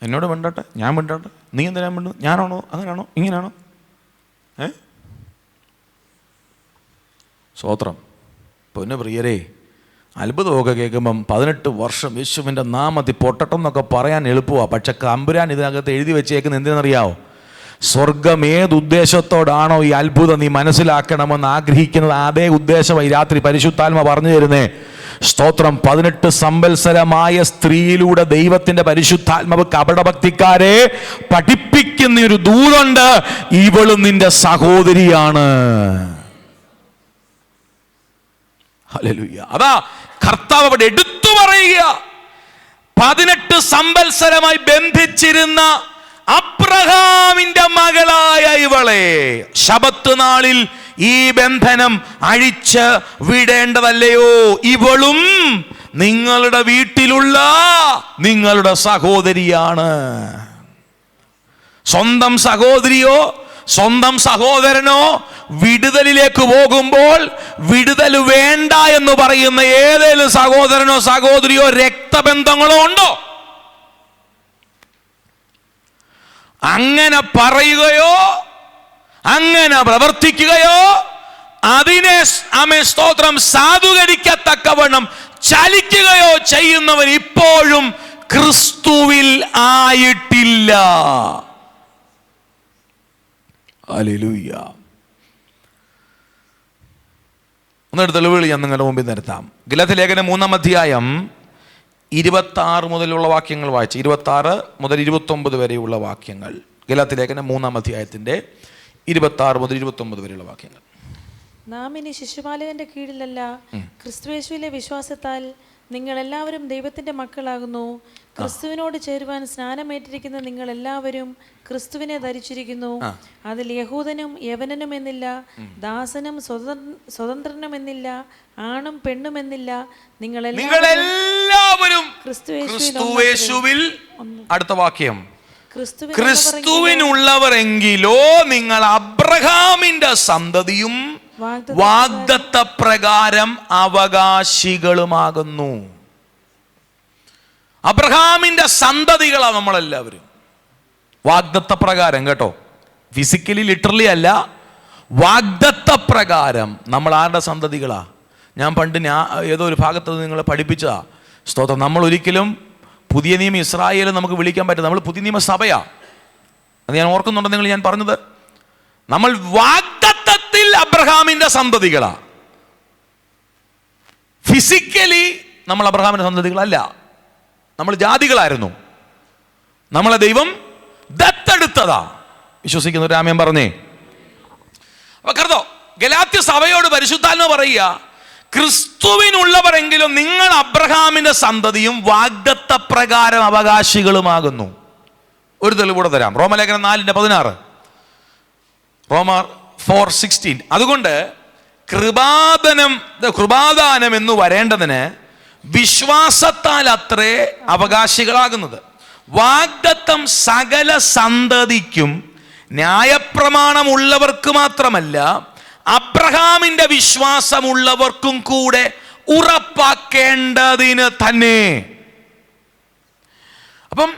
എന്നോട് മിണ്ടട്ടെ, ഞാൻ മിണ്ടട്ടെ, നീ എന്തിനാ മിണ്ടു? ഞാനാണോ? അങ്ങനെയാണോ? ഇങ്ങനെയാണോ? സ്തോത്രം. പൊന്നു പ്രിയരേ, അത്ഭുതമൊക്കെ കേൾക്കുമ്പം 18 വർഷം യേശുവിൻ്റെ നാമത്തിൽ പൊട്ടട്ടം എന്നൊക്കെ പറയാൻ എളുപ്പമാണ്. പക്ഷെ തമ്പുരാൻ ഇതിനകത്ത് എഴുതി വെച്ചേക്കുന്നത് എന്തിനെന്നറിയാവോ? സ്വർഗം ഏതുദ്ദേശത്തോടാണോ ഈ അത്ഭുതം നീ മനസ്സിലാക്കണമെന്ന് ആഗ്രഹിക്കുന്നത്, അതേ ഉദ്ദേശമായി രാത്രി പരിശുദ്ധാത്മ പറഞ്ഞു തരുന്നേ. സ്തോത്രം. 18 സംവത്സരമായ സ്ത്രീയിലൂടെ ദൈവത്തിന്റെ പരിശുദ്ധാത്മാവ് കപടഭക്തിക്കാരെ പഠിപ്പിക്കുന്ന ഒരു ദൂതുണ്ട്. ഇവളും നിന്റെ സഹോദരിയാണ്. ഹല്ലേലൂയ. അതാ കർത്താവ് അവിടെ എടുത്തു പറയുക. 18 സംവത്സരമായി ബന്ധിച്ചിരുന്ന അബ്രഹാമിന്റെ മകളായ ഇവളെ ശബത്ത് നാളിൽ ഈ ബന്ധനം അഴിച്ച് വിടേണ്ടതല്ലയോ? ഇവളും നിങ്ങളുടെ വീട്ടിലുള്ള നിങ്ങളുടെ സഹോദരിയാണ്. സ്വന്തം സഹോദരിയോ സ്വന്തം സഹോദരനോ വിടുതലിലേക്ക് പോകുമ്പോൾ, വിടുതൽ വേണ്ട എന്ന് പറയുന്ന ഏതെങ്കിലും സഹോദരനോ സഹോദരിയോ രക്തബന്ധങ്ങളോ ഉണ്ടോ? അങ്ങനെ പറയുകയോ അങ്ങനെ പ്രവർത്തിക്കുകയോ അതിനെ സ്തോത്രം സാധൂകരിക്കത്തക്കവണ്ണം ചലിക്കുകയോ ചെയ്യുന്നവൻ ഇപ്പോഴും ക്രിസ്തുവിൽ ആയിട്ടില്ല. ഹല്ലേലൂയ. ഒന്നെടുത്ത് തെളിവുകൾ ഞാൻ നിങ്ങളുടെ മുമ്പിൽ നിർത്താം. ഗലാത്യലേഖനം 3-ാം അധ്യായം 26 മുതലുള്ള വാക്യങ്ങൾ വായിച്ച് 26 മുതൽ 29 വരെയുള്ള വാക്യങ്ങൾ. ഗലാത്യ ലേഖനം 3-ാം അധ്യായത്തിൻ്റെ 26 മുതൽ 29 വരെയുള്ള വാക്യങ്ങൾ. നാം ഇനി ശിശുപാലകന്റെ കീഴിലല്ല, ക്രിസ്തുയേശുവിലെ വിശ്വാസത്താൽ നിങ്ങൾ എല്ലാവരും ദൈവത്തിന്റെ മക്കളാകുന്നു. ക്രിസ്തുവിനോട് ചേരുവാൻ സ്നാനമേറ്റിരിക്കുന്ന നിങ്ങൾ എല്ലാവരും ക്രിസ്തുവിനെ ധരിച്ചിരിക്കുന്നു. അതിൽ യഹൂദനും യവനനും എന്നില്ല, ദാസനും സ്വതന്ത്രനും എന്നില്ല, ആണും പെണ്ണും എന്നില്ല, നിങ്ങളെല്ലാവരും ക്രിസ്തുയേശുവിൽ. അടുത്ത വാക്യം, ക്രിസ്തുവിനുള്ളവരെങ്കിലോ നിങ്ങൾ അബ്രഹാമിന്റെ സന്തതിയും വാഗ്ദത്ത പ്രകാരം അവകാശികളുമാകുന്നു. അബ്രഹാമിന്റെ സന്തതികളാണ് നമ്മളെല്ലാവരും. വാഗ്ദത്ത പ്രകാരം, കേട്ടോ, ഫിസിക്കലി ലിറ്ററലി അല്ല, വാഗ്ദത്ത പ്രകാരം നമ്മൾ ആരുടെ സന്തതികളാ? ഞാൻ പണ്ട് ഏതോ ഒരു ഭാഗത്ത് നിങ്ങളെ പഠിപ്പിച്ചതാ. സ്തോത്രം. നമ്മൾ ഒരിക്കലും പുതിയ നിയമ ഇസ്രായേൽ നമുക്ക് വിളിക്കാൻ പറ്റില്ല. നമ്മൾ പുതിയ നിയമ സഭയാ. അത് ഞാൻ ഓർക്കുന്നുണ്ടെങ്കിൽ ഞാൻ പറഞ്ഞത്, നമ്മൾ വാഗ്ദത്തത്തിൽ അബ്രഹാമിന്റെ സന്തതികളാ. ഫിസിക്കലി നമ്മൾ അബ്രഹാമിന്റെ സന്തതികളല്ല. നമ്മൾ ജാതികളായിരുന്നു. നമ്മളെ ദൈവം ദത്തെടുത്തതാ. വിശ്വസിക്കുന്ന ഒരു ആമേൻ പറഞ്ഞേ. അപ്പൊ കർത്തോ, ഗലാത്യ സഭയോട് പരിശുദ്ധാത്മാവ് പറയുക, ക്രിസ്തുവിനുള്ളവരെങ്കിലും നിങ്ങൾ അബ്രഹാമിന്റെ സന്തതിയും വാഗ്ദത്ത പ്രകാരം അവകാശികളുമാകുന്നു. ഒരു തെളിവൂടെ തരാം. റോമലേഖനം 4:16, റോമർ 4:16. അതുകൊണ്ട് കൃപാദാനം എന്ന് വരേണ്ടതിന് വിശ്വാസത്താൽ അത്രേ അവകാശികളാകുന്നത്. വാഗ്ദത്തം സകല സന്തതിക്കും ന്യായപ്രമാണമുള്ളവർക്ക് മാത്രമല്ല, അബ്രഹാമിന്റെ വിശ്വാസമുള്ളവർക്കും കൂടെ ഉറപ്പാക്കേണ്ടതിന് തന്നെ. അപ്പം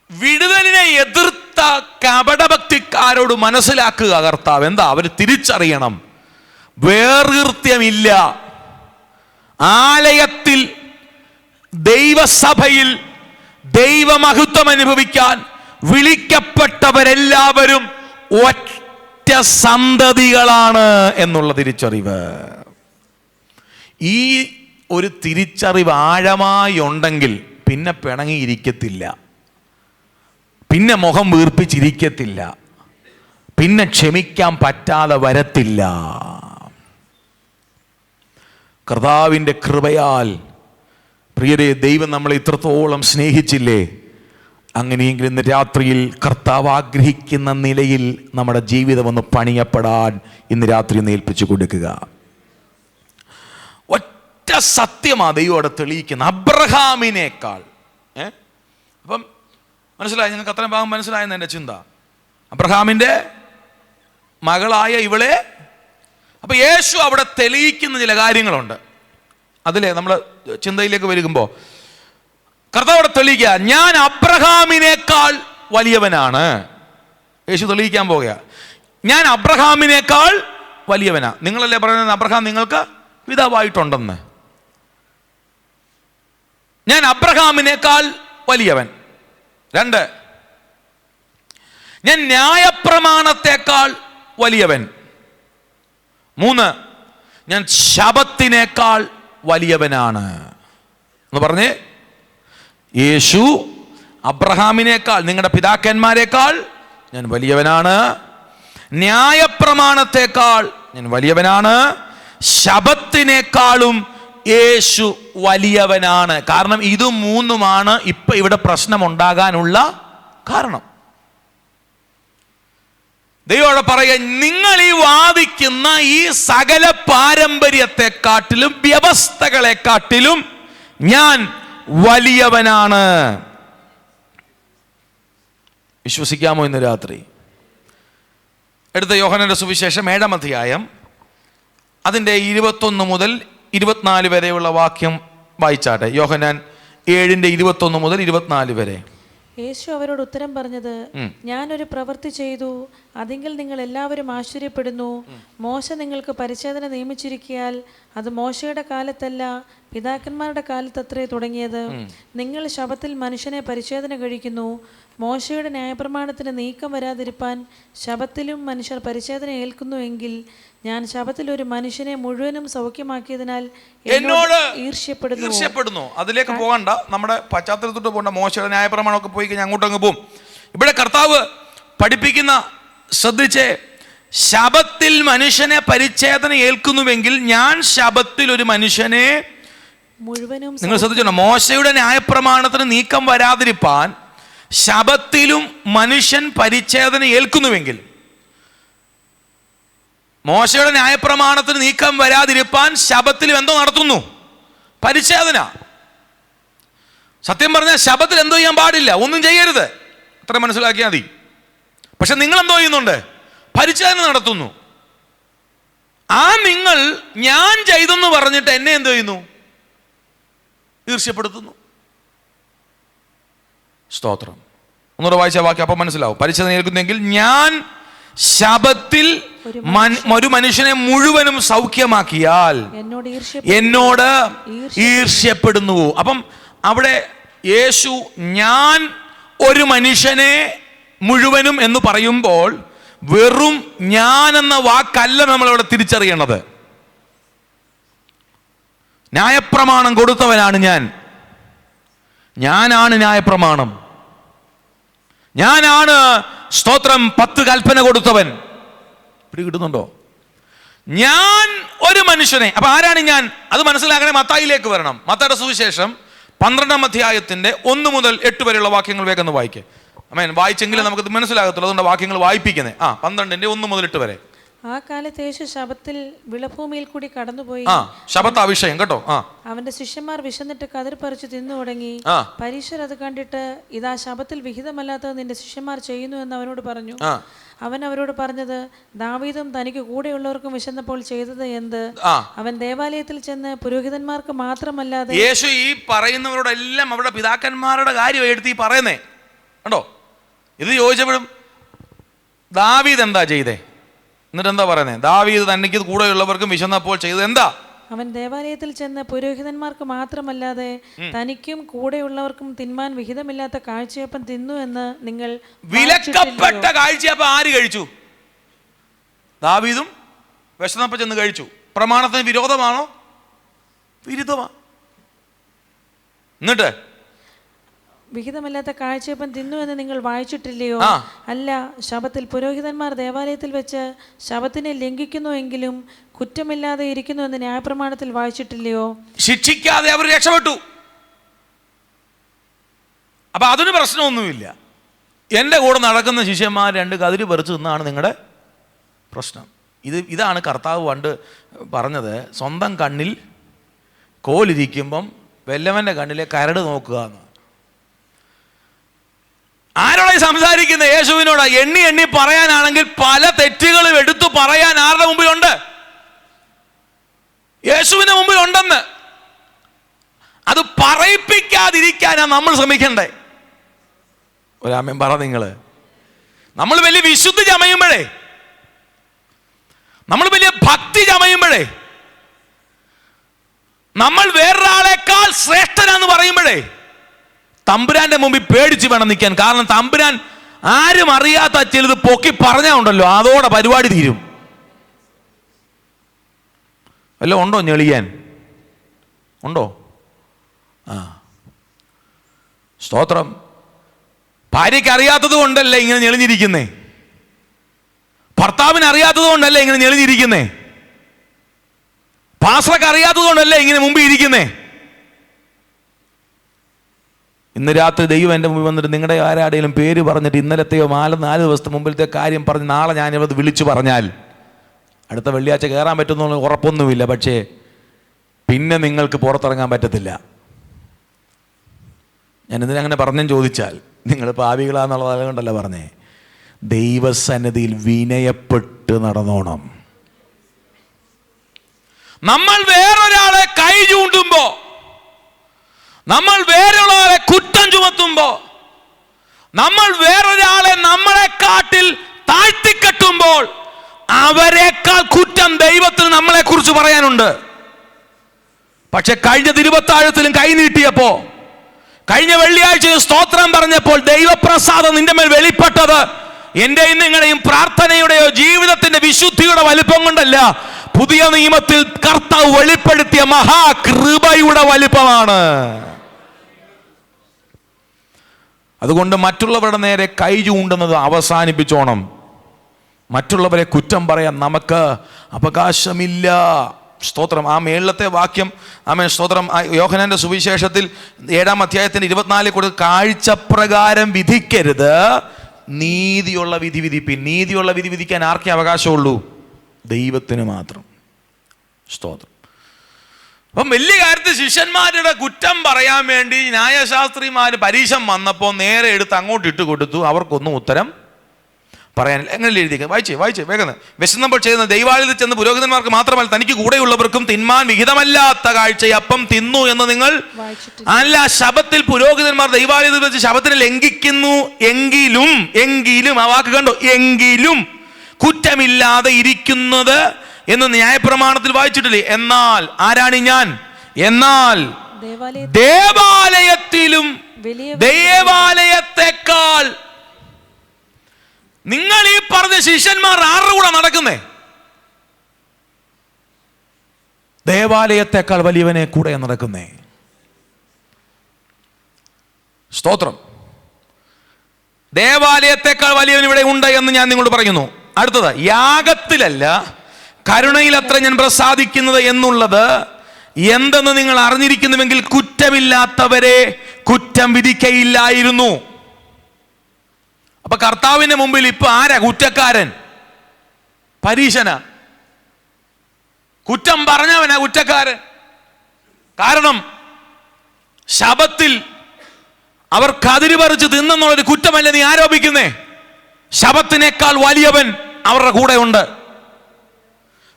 വിടുതലിനെ എതിർത്ത കപടഭക്തിക്കാരോട് മനസ്സിലാക്കുക കർത്താവ് എന്താ? അവർ തിരിച്ചറിയണം, വേർകൃത്യമില്ല. ആലയത്തിൽ, ദൈവസഭയിൽ ദൈവമഹത്വം അനുഭവിക്കാൻ വിളിക്കപ്പെട്ടവരെല്ലാവരും ഒറ്റ സന്തതികളാണ് എന്നുള്ള തിരിച്ചറിവ്. ഈ ഒരു തിരിച്ചറിവ് ആഴമായി ഉണ്ടെങ്കിൽ പിന്നെ പിണങ്ങിയിരിക്കത്തില്ല, പിന്നെ മുഖം വീർപ്പിച്ചിരിക്കത്തില്ല, പിന്നെ ക്ഷമിക്കാൻ പറ്റാതെ വരത്തില്ല. കർത്താവിൻ്റെ കൃപയാൽ പ്രിയരെ, ദൈവം നമ്മളെ ഇത്രത്തോളം സ്നേഹിച്ചില്ലേ? അങ്ങനെയെങ്കിൽ ഇന്ന് രാത്രിയിൽ കർത്താവ് ആഗ്രഹിക്കുന്ന നിലയിൽ നമ്മുടെ ജീവിതം ഒന്ന് പണിയപ്പെടാൻ ഇന്ന് രാത്രി ഒന്ന് ഏൽപ്പിച്ചു കൊടുക്കുക. ഒറ്റ സത്യമാ ദൈവം അവിടെ തെളിയിക്കുന്ന, അബ്രഹാമിനേക്കാൾ. അപ്പം മനസ്സിലായി നിങ്ങൾക്ക്? അത്രയും ഭാഗം മനസ്സിലായെന്ന് എൻ്റെ ചിന്ത. അബ്രഹാമിൻ്റെ മകളായ ഇവളെ, അപ്പൊ യേശു അവിടെ തെളിയിക്കുന്ന ചില കാര്യങ്ങളുണ്ട്. അതിലെ നമ്മൾ ചിന്തയിലേക്ക് വരുമ്പോൾ കർത്താവ് അവിടെ തെളിയിക്കുക, ഞാൻ അബ്രഹാമിനേക്കാൾ വലിയവനാണ്. യേശു തെളിയിക്കാൻ പോകുക, ഞാൻ അബ്രഹാമിനേക്കാൾ വലിയവനാ. നിങ്ങളല്ലേ പറയുന്നത് അബ്രഹാം നിങ്ങൾക്ക് പിതാവായിട്ടുണ്ടെന്ന്? ഞാൻ അബ്രഹാമിനേക്കാൾ വലിയവൻ. 2, ഞാൻ ന്യായപ്രമാണത്തെക്കാൾ വലിയവൻ. 3, ഞാൻ ശബത്തിനേക്കാൾ വലിയവനാണ് എന്ന് പറഞ്ഞ് യേശു അബ്രഹാമിനേക്കാൾ, നിങ്ങളുടെ പിതാക്കന്മാരെക്കാൾ ഞാൻ വലിയവനാണ്, ന്യായപ്രമാണത്തെക്കാൾ ഞാൻ വലിയവനാണ്, ശബത്തിനേക്കാളും യേശു വലിയവനാണ്. കാരണം ഇത് 3 ഇപ്പൊ ഇവിടെ പ്രശ്നമുണ്ടാകാനുള്ള കാരണം. ദൈവം പറയുക, നിങ്ങൾ ഈ വാദിക്കുന്ന ഈ സകല പാരമ്പര്യത്തെക്കാട്ടിലും വ്യവസ്ഥകളെക്കാട്ടിലും ഞാൻ വലിയവനാണ്. വിശ്വസിക്കാമോ ഇന്ന് രാത്രി? എടുത്ത യോഹന്നാന്റെ സുവിശേഷം 7-ാം അധ്യായം അതിൻ്റെ 21 മുതൽ 24 വരെയുള്ള വാക്യം വായിച്ചാട്ടെ. യോഹന്നാൻ 7:21 മുതൽ 24 വരെ. യേശു അവരോട് ഉത്തരം പറഞ്ഞത്, ഞാനൊരു പ്രവൃത്തി ചെയ്തു, അതിങ്കിൽ നിങ്ങൾ എല്ലാവരും ആശ്ചര്യപ്പെടുന്നു. മോശ നിങ്ങൾക്ക് പരിച്ഛേദന നിയമിച്ചിരിക്കയാൽ അത് മോശയുടെ കാലത്തല്ല, പിതാക്കന്മാരുടെ കാലത്തത്രേ തുടങ്ങിയത്. നിങ്ങൾ ശബത്തിൽ മനുഷ്യനെ പരിച്ഛേദന കഴിക്കുന്നു. മോശയുടെ ന്യായപ്രമാണത്തിന് നീക്കം വരാതിരിപ്പാൻ ശബത്തിലും മനുഷ്യർ പരിച്ഛേദന ഏൽക്കുന്നുവെങ്കിൽ ഞാൻ ശബത്തിൽ ഒരു മനുഷ്യനെ മുഴുവനും സൗഖ്യമാക്കിയതിനാൽ എന്നോട് ഈർഷ്യപ്പെടുന്നു. അതിലേക്ക് പോകണ്ട, നമ്മുടെ പശ്ചാത്തലത്തോട്ട് പോകണ്ട. മോശയുടെ ന്യായപ്രമാണമൊക്കെ പോയി കഴിഞ്ഞാൽ അങ്ങോട്ടങ്ങ് പോകും. ഇവിടെ കർത്താവ് പഠിപ്പിക്കുന്ന ശ്രദ്ധിച്ചേ, ശബത്തിൽ മനുഷ്യനെ പരിച്ഛേദന ഏൽക്കുന്നുവെങ്കിൽ ഞാൻ ശബത്തിൽ ഒരു മനുഷ്യനെ മുഴുവനും. നിങ്ങൾ ശ്രദ്ധിച്ചോ, മോശയുടെ ന്യായപ്രമാണത്തിന് നീക്കം വരാതിരിപ്പാൻ ശബത്തിലും മനുഷ്യൻ പരിച്ഛേദന ഏൽക്കുന്നുവെങ്കിൽ, മോശയുടെ ന്യായപ്രമാണത്തിന് നീക്കം വരാതിരിപ്പാൻ ശബത്തിലും എന്തോ നടത്തുന്നു? പരിച്ഛേദന. സത്യം പറഞ്ഞാൽ ശബത്തിൽ എന്തോ ചെയ്യാൻ പാടില്ല, ഒന്നും ചെയ്യരുത്, അത്ര മനസ്സിലാക്കിയാൽ മതി. പക്ഷെ നിങ്ങൾ എന്തോ ചെയ്യുന്നുണ്ട്? പരിച്ഛേദന നടത്തുന്നു. ആ നിങ്ങൾ ഞാൻ ചെയ്തെന്ന് പറഞ്ഞിട്ട് എന്നെ എന്ത് ചെയ്യുന്നു? ഈർഷ്യപ്പെടുത്തുന്നു. സ്തോത്രം. ഒന്നുകൂടെ വായിച്ച വാക്യം അപ്പം മനസ്സിലാവും. പരിച്ഛേദന ഏൽക്കുന്നെങ്കിൽ ഞാൻ ശബത്തിൽ ഒരു മനുഷ്യനെ മുഴുവനും സൗഖ്യമാക്കിയാൽ എന്നോട് ഈർഷ്യപ്പെടുന്നു. അപ്പം അവിടെ യേശു ഞാൻ ഒരു മനുഷ്യനെ മുഴുവനും എന്ന് പറയുമ്പോൾ വെറും ഞാൻ എന്ന വാക്കല്ല നമ്മളവിടെ തിരിച്ചറിയണത്. ന്യായപ്രമാണം കൊടുത്തവനാണ് ഞാനാണ് ന്യായപ്രമാണം, ഞാനാണ് സ്തോത്രം 10 കൽപ്പന കൊടുത്തവൻ. പിടികിട്ടുന്നുണ്ടോ? ഞാൻ ഒരു മനുഷ്യനെ. അപ്പൊ ആരാണ് ഞാൻ? അത് മനസ്സിലാക്കണേ, മത്തായിലേക്ക് വരണം. മത്തായിയുടെ സുവിശേഷം 12-ാം അധ്യായത്തിന്റെ 1 മുതൽ 8 വരെയുള്ള വാക്യങ്ങൾ വേഗം ഒന്ന് വായിക്കേ. അമേൻ. വായിച്ചെങ്കിലും നമുക്കത് മനസ്സിലാകത്തുള്ളൂ, അതുകൊണ്ട് വാക്യങ്ങൾ വായിപ്പിക്കുന്നത്. 12-ന്റെ 1 മുതൽ 8 വരെ. ആ കാലത്ത് യേശു ശബത്തിൽ വിളഭൂമിയിൽ കൂടി കടന്നുപോയി. ശബത്ത് വിഷയം കേട്ടോ. അവന്റെ ശിഷ്യന്മാർ വിശന്നിട്ട് കതിർ പറിച്ചു തിന്നു തുടങ്ങി. പരീശർ അത് കണ്ടിട്ട് ഇതാ ശബത്തിൽ വിഹിതമല്ലാത്തത് നിന്റെ ശിഷ്യന്മാർ ചെയ്യുന്നു എന്ന് അവനോട് പറഞ്ഞു. അവൻ അവരോട് പറഞ്ഞത്, ദാവീദും തനിക്ക് കൂടെയുള്ളവർക്കും വിശന്നപ്പോൾ ചെയ്തത് എന്ത്? അവൻ ദേവാലയത്തിൽ ചെന്ന് പുരോഹിതന്മാർക്ക് മാത്രമല്ലാതെ. യേശു ഈ പറയുന്നവരോടെല്ലാം അവരുടെ പിതാക്കന്മാരുടെ കാര്യം എടുത്ത് ഈ പറയുന്നേ കണ്ടോ. ഇത് ചോദിച്ചപ്പോഴും ദാവീദ് എന്താ ചെയ്തേ? എന്നിട്ട് എന്താ പറയുന്നത്? ദാവീദ് തനിക്ക് കൂടെയുള്ളവർക്കും വിശന്നപ്പോൾ ചെയ്തത് എന്താ? അവൻ ദേവാലയത്തിൽ ചെന്ന് പുരോഹിതന്മാർക്ക് മാത്രമല്ലാതെ തനിക്കും കൂടെയുള്ളവർക്കും തിന്മാൻ വിഹിതമില്ലാത്ത കാഴ്ചയപ്പം തിന്നു എന്ന് നിങ്ങൾ. വിലക്കപ്പെട്ട കാഴ്ചയപ്പം ആര് കഴിച്ചു? ദാവീദും വിശന്നപ്പം ചെന്ന് കഴിച്ചു. പ്രമാണത്തിന് വിരോധമാണോ? വിരുദ്ധമാണ്. എന്നിട്ട് വിഹിതമല്ലാത്ത കാഴ്ചയപ്പം തിന്നു എന്ന് നിങ്ങൾ വായിച്ചിട്ടില്ലയോ? അല്ല, ശബത്തിൽ പുരോഹിതന്മാർ ദേവാലയത്തിൽ വെച്ച് ശബത്തിനെ ലംഘിക്കുന്നുവെങ്കിലും കുറ്റമില്ലാതെ ഇരിക്കുന്നു എന്ന് ന്യായപ്രമാണത്തിൽ വായിച്ചിട്ടില്ലയോ? ശിക്ഷിക്കാതെ അവർ രക്ഷപ്പെട്ടു. അപ്പൊ അതിന് പ്രശ്നമൊന്നുമില്ല. എൻ്റെ കൂടെ നടക്കുന്ന ശിഷ്യന്മാർ 2 കതിര് പറിച്ചു നിന്നാണ് നിങ്ങളുടെ പ്രശ്നം. ഇതാണ് കർത്താവ് പണ്ട് പറഞ്ഞത്, സ്വന്തം കണ്ണിൽ കോലിരിക്കുമ്പം വല്ലവൻ്റെ കണ്ണിലെ കരട് നോക്കുക എന്ന്. ആരോടാ സംസാരിക്കുന്നത്? യേശുവിനോടാ. എണ്ണി പറയാനാണെങ്കിൽ പല തെറ്റുകളും എടുത്തു പറയാൻ ആരുടെ മുമ്പിലുണ്ട്? യേശുവിന്റെ മുമ്പിലുണ്ടെന്ന്. അത് പറയിപ്പിക്കാതിരിക്കാനാണ് നമ്മൾ ശ്രമിക്കണ്ടേ. ഒരാമൻ പറ നിങ്ങള്. നമ്മൾ വലിയ വിശുദ്ധി ചമയുമ്പോഴേ, നമ്മൾ വലിയ ഭക്തി ചമയുമ്പോഴേ, നമ്മൾ വേറൊരാളെക്കാൾ ശ്രേഷ്ഠനാന്ന് പറയുമ്പോഴേ തമ്പുരാന്റെ മുമ്പിൽ പേടിച്ച് വേണം നിൽക്കാൻ. കാരണം തമ്പുരാൻ ആരും അറിയാത്ത ചിലത് പൊക്കി പറഞ്ഞാൽ ഉണ്ടല്ലോ, അതോടെ പരിപാടി തീരും. വല്ലതും ഉണ്ടോ ഞെളിയാൻ? ഉണ്ടോ? സ്തോത്രം. ഭാര്യയ്ക്ക് അറിയാത്തത് കൊണ്ടല്ലേ ഇങ്ങനെ ഞെളിഞ്ഞിരിക്കുന്നേ? ഭർത്താവിന് അറിയാത്തത് കൊണ്ടല്ലേ ഇങ്ങനെ ഞെളിഞ്ഞിരിക്കുന്നേ? പാസ്റ്റർക്ക് അറിയാത്തത് കൊണ്ടല്ലേ ഇങ്ങനെ മുമ്പിൽ ഇരിക്കുന്നേ? ഇന്ന് രാത്രി ദൈവം എൻ്റെ മുമ്പിൽ വന്നിട്ട് നിങ്ങളുടെ ആരാടെങ്കിലും പേര് പറഞ്ഞിട്ട് ഇന്നലത്തെയോ 4 ദിവസത്തെ മുമ്പിലത്തെ കാര്യം പറഞ്ഞ് നാളെ ഞാനിവിടെ വിളിച്ചു പറഞ്ഞാൽ അടുത്ത വെള്ളിയാഴ്ച കയറാൻ പറ്റുന്ന ഉറപ്പൊന്നുമില്ല. പക്ഷേ പിന്നെ നിങ്ങൾക്ക് പുറത്തിറങ്ങാൻ പറ്റത്തില്ല. ഞാനിതിനങ്ങനെ പറഞ്ഞെന്ന് ചോദിച്ചാൽ നിങ്ങൾ പാപികളാന്നുള്ളത് കൊണ്ടല്ല പറഞ്ഞേ, ദൈവസന്നിധിയിൽ വിനയപ്പെട്ട് നടന്നോണം. നമ്മൾ വേറൊരാളെ കൈ ചൂണ്ടുമ്പോ, നമ്മൾ വേറൊരാളെ കുറ്റം ചുമത്തുമ്പോ, നമ്മൾ വേറൊരാളെ നമ്മളെക്കാട്ടിൽ താഴ്ത്തിക്കെട്ടുമ്പോൾ അവരെക്കാൾ കുറ്റം ദൈവത്തിന് നമ്മളെ കുറിച്ച് പറയാനുണ്ട്. പക്ഷെ കഴിഞ്ഞ തിരുവത്താഴത്തിലും കൈ നീട്ടിയപ്പോ കഴിഞ്ഞ വെള്ളിയാഴ്ച സ്തോത്രം പറഞ്ഞപ്പോൾ ദൈവപ്രസാദം നിന്റെ മേൽ വെളിപ്പെട്ടത് എന്റെയും നിങ്ങളുടെയും പ്രാർത്ഥനയുടെയോ ജീവിതത്തിന്റെ വിശുദ്ധിയുടെ വലിപ്പം കൊണ്ടല്ല, പുതിയ നിയമത്തിൽ കർത്താവ് വെളിപ്പെടുത്തിയ മഹാകൃപയുടെ വലിപ്പമാണ്. അതുകൊണ്ട് മറ്റുള്ളവരുടെ നേരെ കൈ ചൂണ്ടുന്നത് അവസാനിപ്പിച്ചോണം. മറ്റുള്ളവരെ കുറ്റം പറയാൻ നമുക്ക് അവകാശമില്ല. സ്തോത്രം. ആ മേളത്തെ വാക്യം, ആമേൻ, സ്തോത്രം. യോഹന്നാന്റെ സുവിശേഷത്തിൽ 7-ാം അധ്യായത്തിന്റെ 24 കൊടുത്ത്, കാഴ്ചപ്രകാരം വിധിക്കരുത്, നീതിയുള്ള വിധി വിധിപ്പിൻ. നീതിയുള്ള വിധി വിധിക്കാൻ ആർക്കേ അവകാശമുള്ളൂ? ദൈവത്തിന് മാത്രം. സ്തോത്രം. അപ്പം വലിയ കാര്യത്തിൽ ശിഷ്യന്മാരുടെ കുറ്റം പറയാൻ വേണ്ടി ന്യായശാസ്ത്രിമാർ പരീക്ഷ വന്നപ്പോൾ നേരെ എടുത്ത് അങ്ങോട്ട് ഇട്ട് കൊടുത്തു. അവർക്കൊന്നും ഉത്തരം പറയാനില്ല. എങ്ങനെ എഴുതിയേക്കാം? വായിച്ചേ വേഗം. വിശന്നപ്പോൾ ചെയ്യുന്ന ദൈവാലയത്തിൽ ചെന്ന് പുരോഹിതന്മാർക്ക് മാത്രമല്ല തനിക്ക് കൂടെയുള്ളവർക്കും തിന്മാൻ വിഹിതമല്ലാത്ത കാഴ്ചയപ്പം തിന്നു എന്ന് നിങ്ങൾ അല്ല. ശബത്തിൽ പുരോഹിതന്മാർ ദൈവാലയത്തിൽ വെച്ച് ശബത്തിനെ ലംഘിക്കുന്നു എങ്കിലും ആ വാക്ക് കണ്ടോ, എങ്കിലും കുറ്റമില്ലാതെ ഇരിക്കുന്നത് എന്ന് ന്യായപ്രമാണത്തിൽ വായിച്ചിട്ടില്ലേ? എന്നാൽ ആരാണ് ഞാൻ? എന്നാൽ ദേവാലയത്തിലും ദേവാലയത്തെക്കാൾ നിങ്ങൾ ഈ പറഞ്ഞ ശിഷ്യന്മാർ ആരുടെ കൂടെ നടക്കുന്നേ? ദേവാലയത്തെക്കാൾ വലിയവനെ കൂടെ നടക്കുന്നേ. സ്തോത്രം. ദേവാലയത്തെക്കാൾ വലിയവൻ ഇവിടെ ഉണ്ട് എന്ന് ഞാൻ നിങ്ങളോട് പറയുന്നു. അടുത്തത്, യാഗത്തിലല്ല കരുണയിലത്ര ഞാൻ പ്രസാദിക്കുന്നത് എന്നുള്ളത് എന്തെന്ന് നിങ്ങൾ അറിഞ്ഞിരിക്കുന്നുവെങ്കിൽ കുറ്റമില്ലാത്തവരെ കുറ്റം വിധിക്കയില്ലായിരുന്നു. അപ്പൊ കർത്താവിന്റെ മുമ്പിൽ ഇപ്പൊ ആരാ കുറ്റക്കാരൻ? പരീശനാ. കുറ്റം പറഞ്ഞവനാ കുറ്റക്കാരൻ. കാരണം ശബത്തിൽ അവർ കതിര് പറിച്ച് തിന്നെന്നുള്ളൊരു കുറ്റമല്ല നീ ആരോപിക്കുന്നേ. ശബത്തിനേക്കാൾ വലിയവൻ അവരുടെ കൂടെ ഉണ്ട്.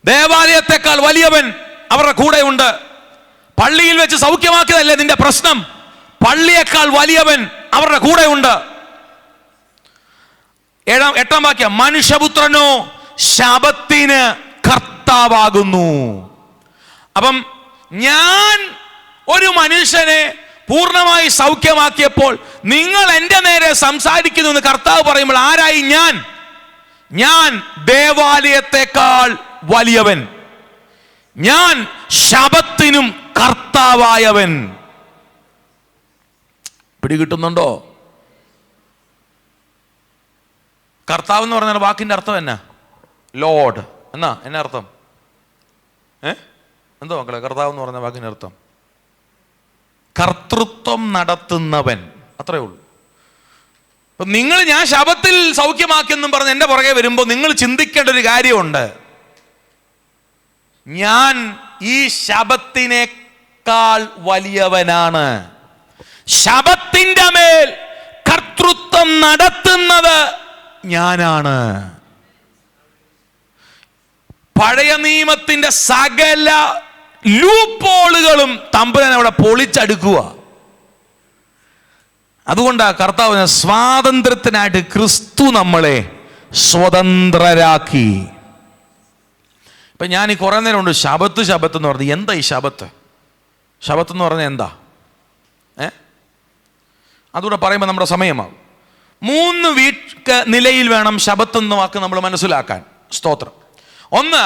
ദേവാലയത്തെക്കാൾ വലിയവൻ അവരുടെ കൂടെ ഉണ്ട്. പള്ളിയിൽ വെച്ച് സൗഖ്യമാക്കിയതല്ലേ നിന്റെ പ്രശ്നം. പള്ളിയേക്കാൾ വലിയവൻ അവരുടെ കൂടെ ഉണ്ട്. 8-ാം വാക്യം, മനുഷ്യപുത്രനോ ശബത്തിന് കർത്താവാകുന്നു. അപ്പം ഞാൻ ഒരു മനുഷ്യനെ പൂർണ്ണമായി സൗഖ്യമാക്കിയപ്പോൾ നിങ്ങൾ എൻ്റെ നേരെ സംസാരിക്കുന്നു എന്ന് കർത്താവ് പറയുമ്പോൾ ആരായി ഞാൻ? ഞാൻ ദേവാലയത്തെക്കാൾ വലിയവൻ, ഞാൻ ശബത്തിനും കർത്താവായവൻ. പിടികിട്ടുന്നുണ്ടോ? കർത്താവ് എന്ന് പറഞ്ഞ വാക്കിന്റെ അർത്ഥം എന്നാ? ലോർഡ് എന്നാ അർത്ഥം? എന്തോ മക്കളെ കർത്താവ് എന്ന് പറഞ്ഞ വാക്കിന്റെ അർത്ഥം? കർത്തൃത്വം നടത്തുന്നവൻ, അത്രേ ഉള്ളൂ. അപ്പൊ നിങ്ങൾ ഞാൻ ശബത്തിൽ സൗഖ്യമാക്കിയെന്നും പറഞ്ഞ് എൻ്റെ പുറകെ വരുമ്പോൾ നിങ്ങൾ ചിന്തിക്കേണ്ട ഒരു കാര്യമുണ്ട്. ഞാൻ ഈ ശബത്തിനേക്കാൾ വലിയവനാണ്. ശബത്തിന്റെ മേൽ കർത്തൃത്വം നടത്തുന്നത് ഞാനാണ്. പഴയ നിയമത്തിന്റെ സകല ലൂപ്പോളുകളും തമ്പുരാൻ അവിടെ പൊളിച്ചടുക്കുക. അതുകൊണ്ടാ കർത്താവിന് സ്വാതന്ത്ര്യത്തിനായിട്ട് ക്രിസ്തു നമ്മളെ സ്വതന്ത്രരാക്കി. ഇപ്പൊ ഞാൻ ഈ കുറെ നേരം ഉണ്ട് ശബത്ത് എന്ന് പറഞ്ഞത്. എന്താ ഈ ശബത്ത് എന്ന് പറഞ്ഞാൽ എന്താ? അതുകൂടെ പറയുമ്പോൾ നമ്മുടെ സമയമാകും. 3 നിലയിൽ വേണം ശബത്ത് എന്ന വാക്ക് നമ്മൾ മനസ്സിലാക്കാൻ. സ്തോത്രം. ഒന്ന്,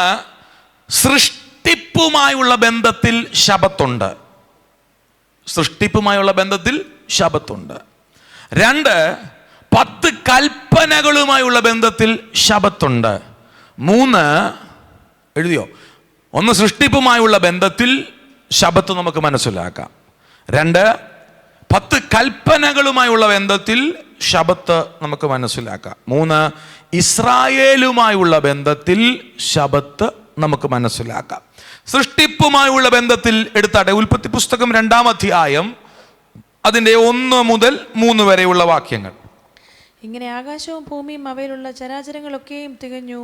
സൃഷ്ടിപ്പുമായുള്ള ബന്ധത്തിൽ ശബത്തുണ്ട്. സൃഷ്ടിപ്പുമായുള്ള ബന്ധത്തിൽ ശബത്തുണ്ട്. 2, 10 കൽപ്പനകളുമായുള്ള ബന്ധത്തിൽ ശബത്തുണ്ട്. 3, എഴുതിയോ? 1, സൃഷ്ടിപ്പുമായുള്ള ബന്ധത്തിൽ ശബത്ത് നമുക്ക് മനസ്സിലാക്കാം. 2, 10 കൽപ്പനകളുമായുള്ള ബന്ധത്തിൽ ശബത്ത് നമുക്ക് മനസ്സിലാക്കാം. 3, ഇസ്രായേലുമായുള്ള ബന്ധത്തിൽ ശബത്ത് നമുക്ക് മനസ്സിലാക്കാം. സൃഷ്ടിപ്പുമായുള്ള ബന്ധത്തിൽ എടുത്താട്ടെ, ഉൽപ്പത്തി പുസ്തകം 2-ാം അധ്യായം അതിൻ്റെ 1 മുതൽ 3 വരെയുള്ള വാക്യങ്ങൾ. ഇങ്ങനെ ആകാശവും ഭൂമിയും അവയിലുള്ള ചരാചരങ്ങളൊക്കെയും തികഞ്ഞു.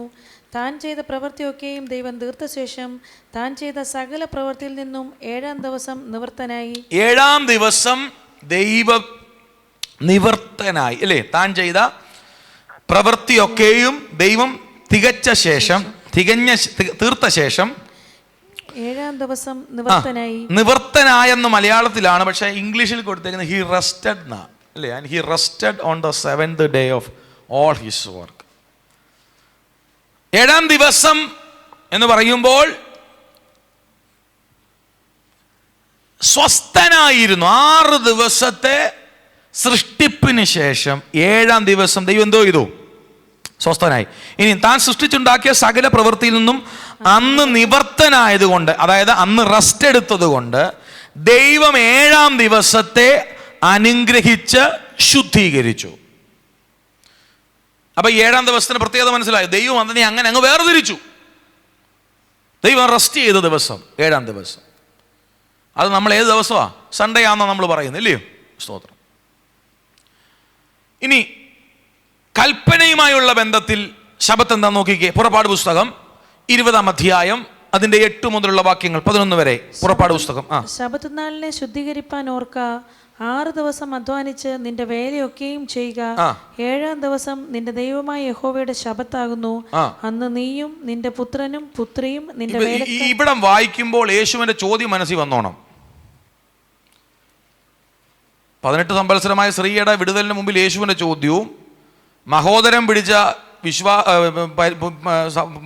താൻ ചെയ്ത പ്രവൃത്തിയൊക്കെയും ദൈവം തീർത്ത ശേഷം താൻ ചെയ്ത സകല പ്രവൃത്തിയിൽ നിന്നും 7-ാം ദിവസം നിവൃത്തനായി. 7-ാം ദിവസം ദൈവം നിവൃത്തനായി അല്ലേ? താൻ ചെയ്ത പ്രവൃത്തിയൊക്കെയും ദൈവം തീർത്ത ശേഷം ഏഴാം ദിവസം നിവൃത്തനായി. നിവൃത്തനായെന്ന് മലയാളത്തിലാണ്, പക്ഷെ ഇംഗ്ലീഷിൽ കൊടുത്തേക്കുന്നത് ഹി റെസ്റ്റഡ് എന്നാ അല്ലേ. And he rested on the 7th day of all his work. ഏഴാം ദിവസം എന്ന് പറയുമ്പോൾ സ്വസ്ഥനായിരുന്നു. 6 ദിവസത്തെ സൃഷ്ടിപ്പിന് ശേഷം ഏഴാം ദിവസം ദൈവം എന്തോ ചെയ്തു? സ്വസ്ഥനായി. ഇനി താൻ സൃഷ്ടിച്ചുണ്ടാക്കിയ സകല പ്രവൃത്തിയിൽ നിന്നും അന്ന് നിവർത്തനായതുകൊണ്ട്, അതായത് അന്ന് റെസ്റ്റ് എടുത്തത് കൊണ്ട് ദൈവം ഏഴാം ദിവസത്തെ അനുഗ്രഹിച്ച് ശുദ്ധീകരിച്ചു. അപ്പൊ ഏഴാം ദിവസത്തിന് പ്രത്യേകത മനസ്സിലായി. ദൈവം അതിനെ അങ്ങനെ അങ്ങ് വേർതിരിച്ചു. ദൈവം റെസ്റ്റ് ചെയ്ത ദിവസം ഏഴാം ദിവസം. അത് നമ്മൾ ഏത് ദിവസമാണ്? സൺഡേ ആണെന്നാണ് നമ്മൾ പറയുന്നത്, ഇല്ലയോ? സ്തോത്രം. ഇനി കൽപ്പനയുമായുള്ള ബന്ധത്തിൽ ശബത്ത് എന്താ നോക്കിക്കേ. പുറപ്പാട് പുസ്തകം 20-ാം അധ്യായം അതിന്റെ 8 മുതലുള്ള വാക്യങ്ങൾ 11 വരെ. പുറപ്പാട് പുസ്തകം. ശബത്ത് നാളിനെ ശുദ്ധീകരിപ്പാൻ ഓർക്ക. 6 ദിവസം അധ്വാനിച്ച് നിന്റെ വേലയൊക്കെയും ചെയ്യുക. ഏഴാം ദിവസം നിന്റെ ദൈവമായ യഹോവയുടെ ശബത്താകുന്നു. അന്ന് നീയും നിന്റെ പുത്രനും പുത്രിയും നിന്റെ ഇവിടം വായിക്കുമ്പോൾ യേശുവിന്റെ ചോദ്യം മനസ്സിൽ വന്നോണം. 18 സംവത്സരമായ സ്ത്രീയുടെ വിടുതലിന് മുമ്പിൽ യേശുവിന്റെ ചോദ്യവും മഹോദരം പിടിച്ച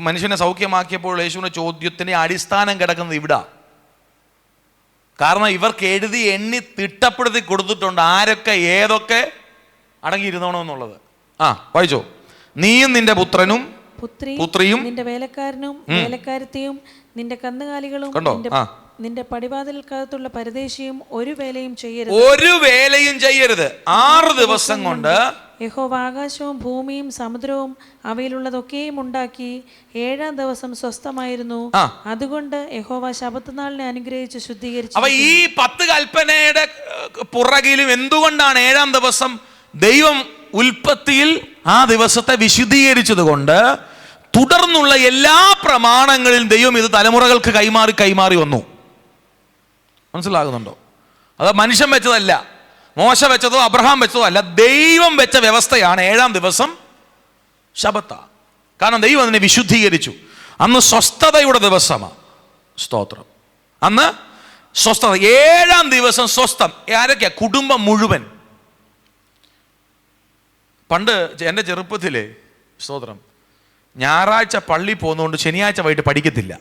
മനുഷ്യനെ സൗഖ്യമാക്കിയപ്പോൾ യേശുവിന്റെ ചോദ്യത്തിന്റെ അടിസ്ഥാനം കിടക്കുന്നത് ഇവിടെ. കാരണം ഇവർക്ക് എഴുതി എണ്ണി തിട്ടപ്പെടുത്തി കൊടുത്തിട്ടുണ്ട് ആരൊക്കെ ഏതൊക്കെ അടങ്ങിയിരുന്നോണമെന്നുള്ളത്. വായിച്ചോ. നീയും നിന്റെ പുത്രനും പുത്രിയും നിന്റെ വേലക്കാരനും വേലക്കാരത്തെയും നിന്റെ കന്നുകാലികളും നിന്റെ പടിവാതിൽക്കകത്തുള്ള പരദേശിയും ഒരു വേലയും ചെയ്യരുത്. 6 ദിവസം കൊണ്ട് യഹോവ ആകാശവും ഭൂമിയും സമുദ്രവും അവയിലുള്ളതൊക്കെയും ഉണ്ടാക്കി ഏഴാം ദിവസം സ്വസ്ഥമായിരുന്നു. അതുകൊണ്ട് യഹോവ ശബത്ത് നാളിനെ അനുഗ്രഹിച്ച് ശുദ്ധീകരിച്ചു. അപ്പൊ ഈ 10 കൽപ്പനയുടെ പുറകിലും എന്തുകൊണ്ടാണ് ഏഴാം ദിവസം ദൈവം ഉൽപ്പത്തിയിൽ ആ ദിവസത്തെ വിശുദ്ധീകരിച്ചത് കൊണ്ട് തുടർന്നുള്ള എല്ലാ പ്രമാണങ്ങളിലും ദൈവം ഇത് തലമുറകൾക്ക് കൈമാറി വന്നു. മനസ്സിലാകുന്നുണ്ടോ? അത് മനുഷ്യൻ വെച്ചതല്ല, മോശ വെച്ചതോ അബ്രഹാം വെച്ചതോ അല്ല, ദൈവം വെച്ച വ്യവസ്ഥയാണ് ഏഴാം ദിവസം ശബത്ത. കാരണം ദൈവം അതിനെ വിശുദ്ധീകരിച്ചു. അന്ന് സ്വസ്ഥതയുടെ ദിവസമാണ്. സ്തോത്രം. അന്ന് സ്വസ്ഥത. ഏഴാം ദിവസം സ്വസ്ഥം. ആരൊക്കെയാ? കുടുംബം മുഴുവൻ. പണ്ട് എൻ്റെ ചെറുപ്പത്തിലെ സ്തോത്രം ഞായറാഴ്ച പള്ളി പോകുന്നതുകൊണ്ട് ശനിയാഴ്ച വൈകിട്ട് പഠിക്കത്തില്ല.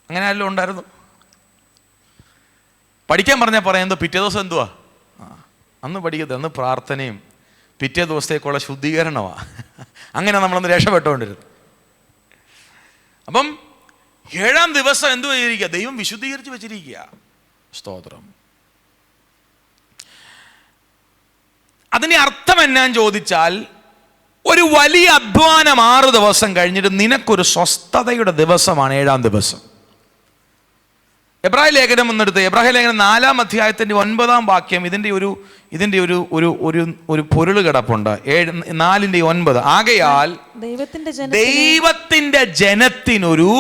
അങ്ങനെ ആരെല്ലാം ഉണ്ടായിരുന്നു? പഠിക്കാൻ പറഞ്ഞാൽ പറയുന്നത് പിറ്റേ ദിവസം എന്തുവാ? അന്ന് പഠിക്കത്തില്ല, അന്ന് പ്രാർത്ഥനയും പിറ്റേ ദിവസത്തേക്കുള്ള ശുദ്ധീകരണമാണ്. അങ്ങനെ നമ്മളൊന്ന് രക്ഷപ്പെട്ടുകൊണ്ടിരുന്നു. അപ്പം ഏഴാം ദിവസം എന്തു ചെയ്തിരിക്കുക? ദൈവം വിശുദ്ധീകരിച്ച് വെച്ചിരിക്കുക. സ്തോത്രം. അതിന് അർത്ഥം എന്നാന്ന് ചോദിച്ചാൽ, ഒരു വലിയ അധ്വാനം 6 ദിവസം കഴിഞ്ഞിട്ട് നിനക്കൊരു സ്വസ്ഥതയുടെ ദിവസമാണ് ഏഴാം ദിവസം. എബ്രായ ലേഖനം എന്നെടുത്ത് എബ്രായ ലേഖനം 4-ാം അധ്യായത്തിന്റെ 9-ാം വാക്യം ഇതിന്റെ ഒരു പൊരുൾ കിടപ്പുണ്ട്. 4:9. ആകയാൽ ദൈവത്തിന്റെ ജനത്തിനൊരു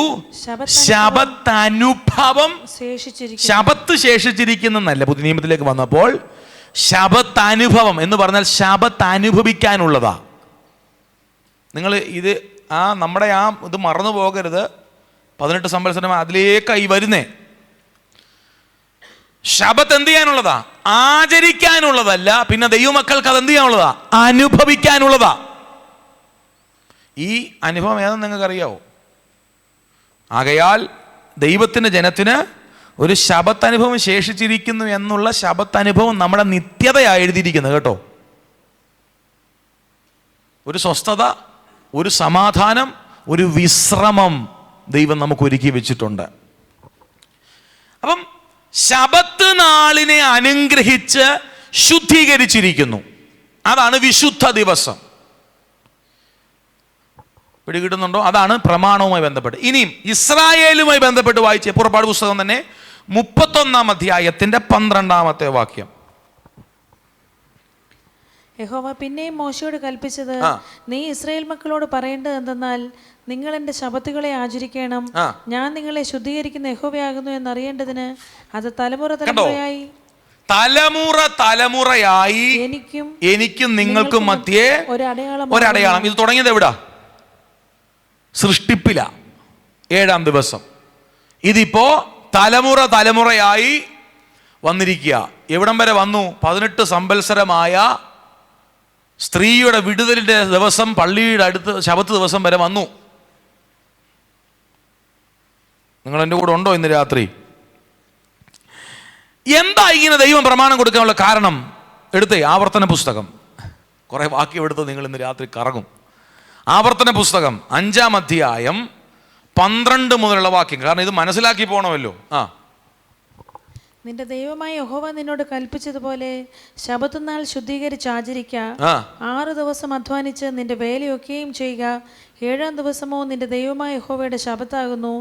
ശബത്ത് അനുഭവം ശബത്ത് ശേഷിച്ചിരിക്കുന്നല്ല. പുതിയ നിയമത്തിലേക്ക് വന്നപ്പോൾ ശബത്ത് അനുഭവം എന്ന് പറഞ്ഞാൽ ശബത്ത് അനുഭവിക്കാനുള്ളതാ. നിങ്ങൾ ഇത് നമ്മുടെ ഇത് മറന്നു പോകരുത്. 18 സംവത്സരം അതിലേക്കായി വരുന്നേ. ശബത്ത് എന്ത് ചെയ്യാനുള്ളതാ? ആചരിക്കാനുള്ളതല്ല. പിന്നെ ദൈവമക്കൾക്ക് അത് എന്ത് ചെയ്യാനുള്ളതാ? അനുഭവിക്കാനുള്ളതാ. ഈ അനുഭവം ഏതെന്ന് നിങ്ങൾക്ക് അറിയാവോ? ആകയാൽ ദൈവത്തിന്റെ ജനത്തിന് ഒരു ശബത്ത് അനുഭവം ശേഷിച്ചിരിക്കുന്നു എന്നുള്ള ശബത്ത് അനുഭവം നമ്മുടെ നിത്യതയായി എഴുതിയിരിക്കുന്നത് കേട്ടോ. ഒരു സ്വസ്ഥത, ഒരു സമാധാനം, ഒരു വിശ്രമം ദൈവം നമുക്ക് ഒരുക്കി വെച്ചിട്ടുണ്ട്. അപ്പം ശബത്ത് നാളിനെ അനുഗ്രഹിച്ച് ശുദ്ധീകരിച്ചിരിക്കുന്നു. അതാണ് വിശുദ്ധ ദിവസം. പിടികിട്ടുന്നുണ്ടോ? അതാണ് പ്രമാണവുമായി ബന്ധപ്പെട്ട്. ഇനിയും ഇസ്രായേലുമായി ബന്ധപ്പെട്ട് വായിച്ച പുറപ്പാട് പുസ്തകം തന്നെ 31-ാം അധ്യായത്തിന്റെ 12-ാമത്തെ വാക്യം. യഹോവ പിന്നെയും മോശയോട് കൽപ്പിച്ചത്, നീ ഇസ്രായേൽ മക്കളോട് പറയേണ്ടത് എന്തെന്നാൽ, നിങ്ങൾ എൻ്റെ ശബത്തുകളെ ആചരിക്കണം. ഞാൻ നിങ്ങളെ ശുദ്ധീകരിക്കുന്ന യഹോവയാകുന്നു എന്നറിയേണ്ടതിന് അത് തലമുറയായി എനിക്കും നിങ്ങൾക്കും മധ്യേ ഒരടയാളം. ഇത് തുടങ്ങിയത് എവിടാ? സൃഷ്ടിപ്പില. ഏഴാം ദിവസം ഇതിപ്പോ തലമുറ തലമുറയായി വന്നിരിക്കുക. എവിടം വരെ വന്നു? 18 സംവത്സരമായ സ്ത്രീയുടെ വിടുതലിന്റെ ദിവസം പള്ളിയുടെ അടുത്ത് ശബത്ത് ദിവസം വരെ വന്നു. നിങ്ങൾ എൻ്റെ കൂടെ ഉണ്ടോ ഇന്ന് രാത്രി? എന്താ ഇങ്ങനെ ദൈവം പ്രമാണം കൊടുക്കാനുള്ള കാരണം? എടുത്തേ ആവർത്തന പുസ്തകം, കുറെ വാക്യം എടുത്ത് നിങ്ങൾ ഇന്ന് രാത്രി കറങ്ങും. ആവർത്തന പുസ്തകം 5-ാം അധ്യായം 12 മുതലുള്ള വാക്യം, കാരണം ഇത് മനസ്സിലാക്കി പോകണമല്ലോ. നിന്റെ ദൈവമായ യഹോവ നിന്നോട് കൽപ്പിച്ചതുപോലെ ശബത്ത് നാൾ ശുദ്ധീകരിച്ച് ആചരിക്ക. 6 ദിവസം അധ്വാനിച്ച് നിന്റെ വേലയൊക്കെയും ചെയ്യുക. 7-ാം ദിവസമോ നിന്റെ ദൈവമായ യഹോവയുടെ ശബത്താകുന്നു.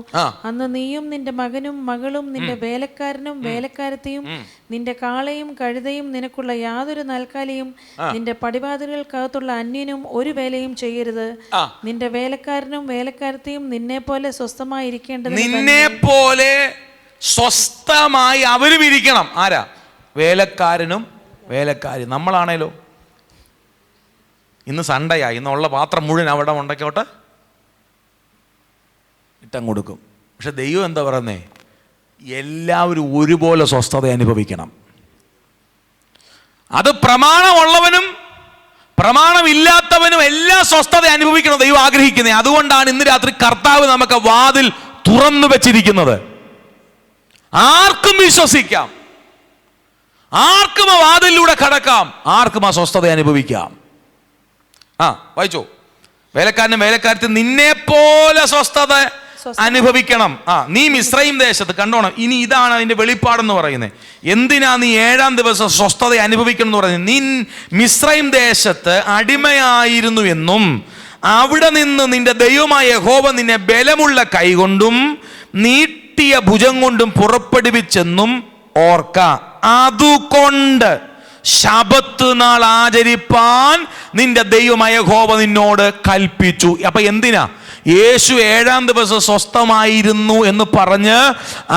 അന്ന് നീയും നിന്റെ മകനും മകളും നിന്റെ വേലക്കാരനും വേലക്കാരത്തെയും നിന്റെ കാളയും കഴുതയും നിനക്കുള്ള യാതൊരു നാൽക്കാലിയും നിന്റെ പടിവാതിലുകൾക്കകത്തുള്ള അന്യനും ഒരു വേലയും ചെയ്യരുത്. നിന്റെ വേലക്കാരനും വേലക്കാരത്തെയും നിന്നെ പോലെ സ്വസ്ഥമായിരിക്കേണ്ടത്. നിന്നെ പോലെ സ്വസ്ഥമായി അവരും ഇരിക്കണം. ആരാ? വേലക്കാരനും വേലക്കാരി. നമ്മളാണേലോ ഇന്ന് സൺഡേയാ, ഇന്നുള്ള പാത്രം മുഴുവൻ അവിടെ ഉണ്ടക്കോട്ടെ ഇട്ടം കൊടുക്കും. പക്ഷെ ദൈവം എന്താ പറയുന്നേ? എല്ലാവരും ഒരുപോലെ സ്വസ്ഥത അനുഭവിക്കണം. അത് പ്രമാണമുള്ളവനും പ്രമാണമില്ലാത്തവനും എല്ലാ സ്വസ്ഥത അനുഭവിക്കണം ദൈവം ആഗ്രഹിക്കുന്നത്. അതുകൊണ്ടാണ് ഇന്ന് രാത്രി കർത്താവ് നമുക്ക് വാതിൽ തുറന്നു വെച്ചിരിക്കുന്നത്. ആർക്കും വിശ്വസിക്കാം, ആർക്കും ആ വാതിലൂടെ കടക്കാം, ആർക്കും ആ സ്വസ്ഥത അനുഭവിക്കാം. വായിച്ചോ. വേലക്കാരനും വേലക്കാരത്തിൽ നിന്നെ പോലെ സ്വസ്ഥത അനുഭവിക്കണം. നീ മിസ്രയീം ദേശത്ത് കണ്ടോണം. ഇനി ഇതാണ് അതിന്റെ വെളിപ്പാടെന്ന് പറയുന്നത്. എന്തിനാ നീ 7-ാം ദിവസം സ്വസ്ഥത അനുഭവിക്കണം എന്ന് പറയുന്നത്? നീ മിസ്രയീം ദേശത്ത് അടിമയായിരുന്നു എന്നും അവിടെ നിന്ന് നിന്റെ ദൈവമായ യഹോവ നിന്നെ ബലമുള്ള കൈകൊണ്ടും നീട്ടിയ ഭുജം കൊണ്ടും പുറപ്പെടുവിച്ചെന്നും ഓർക്ക. അതുകൊണ്ട് ശബത്ത് നാൾ ആചരിപ്പാൻ നിന്റെ ദൈവമായ യഹോവ നിന്നോട് കൽപ്പിച്ചു. അപ്പൊ എന്തിനാ യേശു 7-ാം ദിവസം സ്വസ്ഥമായിരുന്നു എന്ന് പറഞ്ഞ്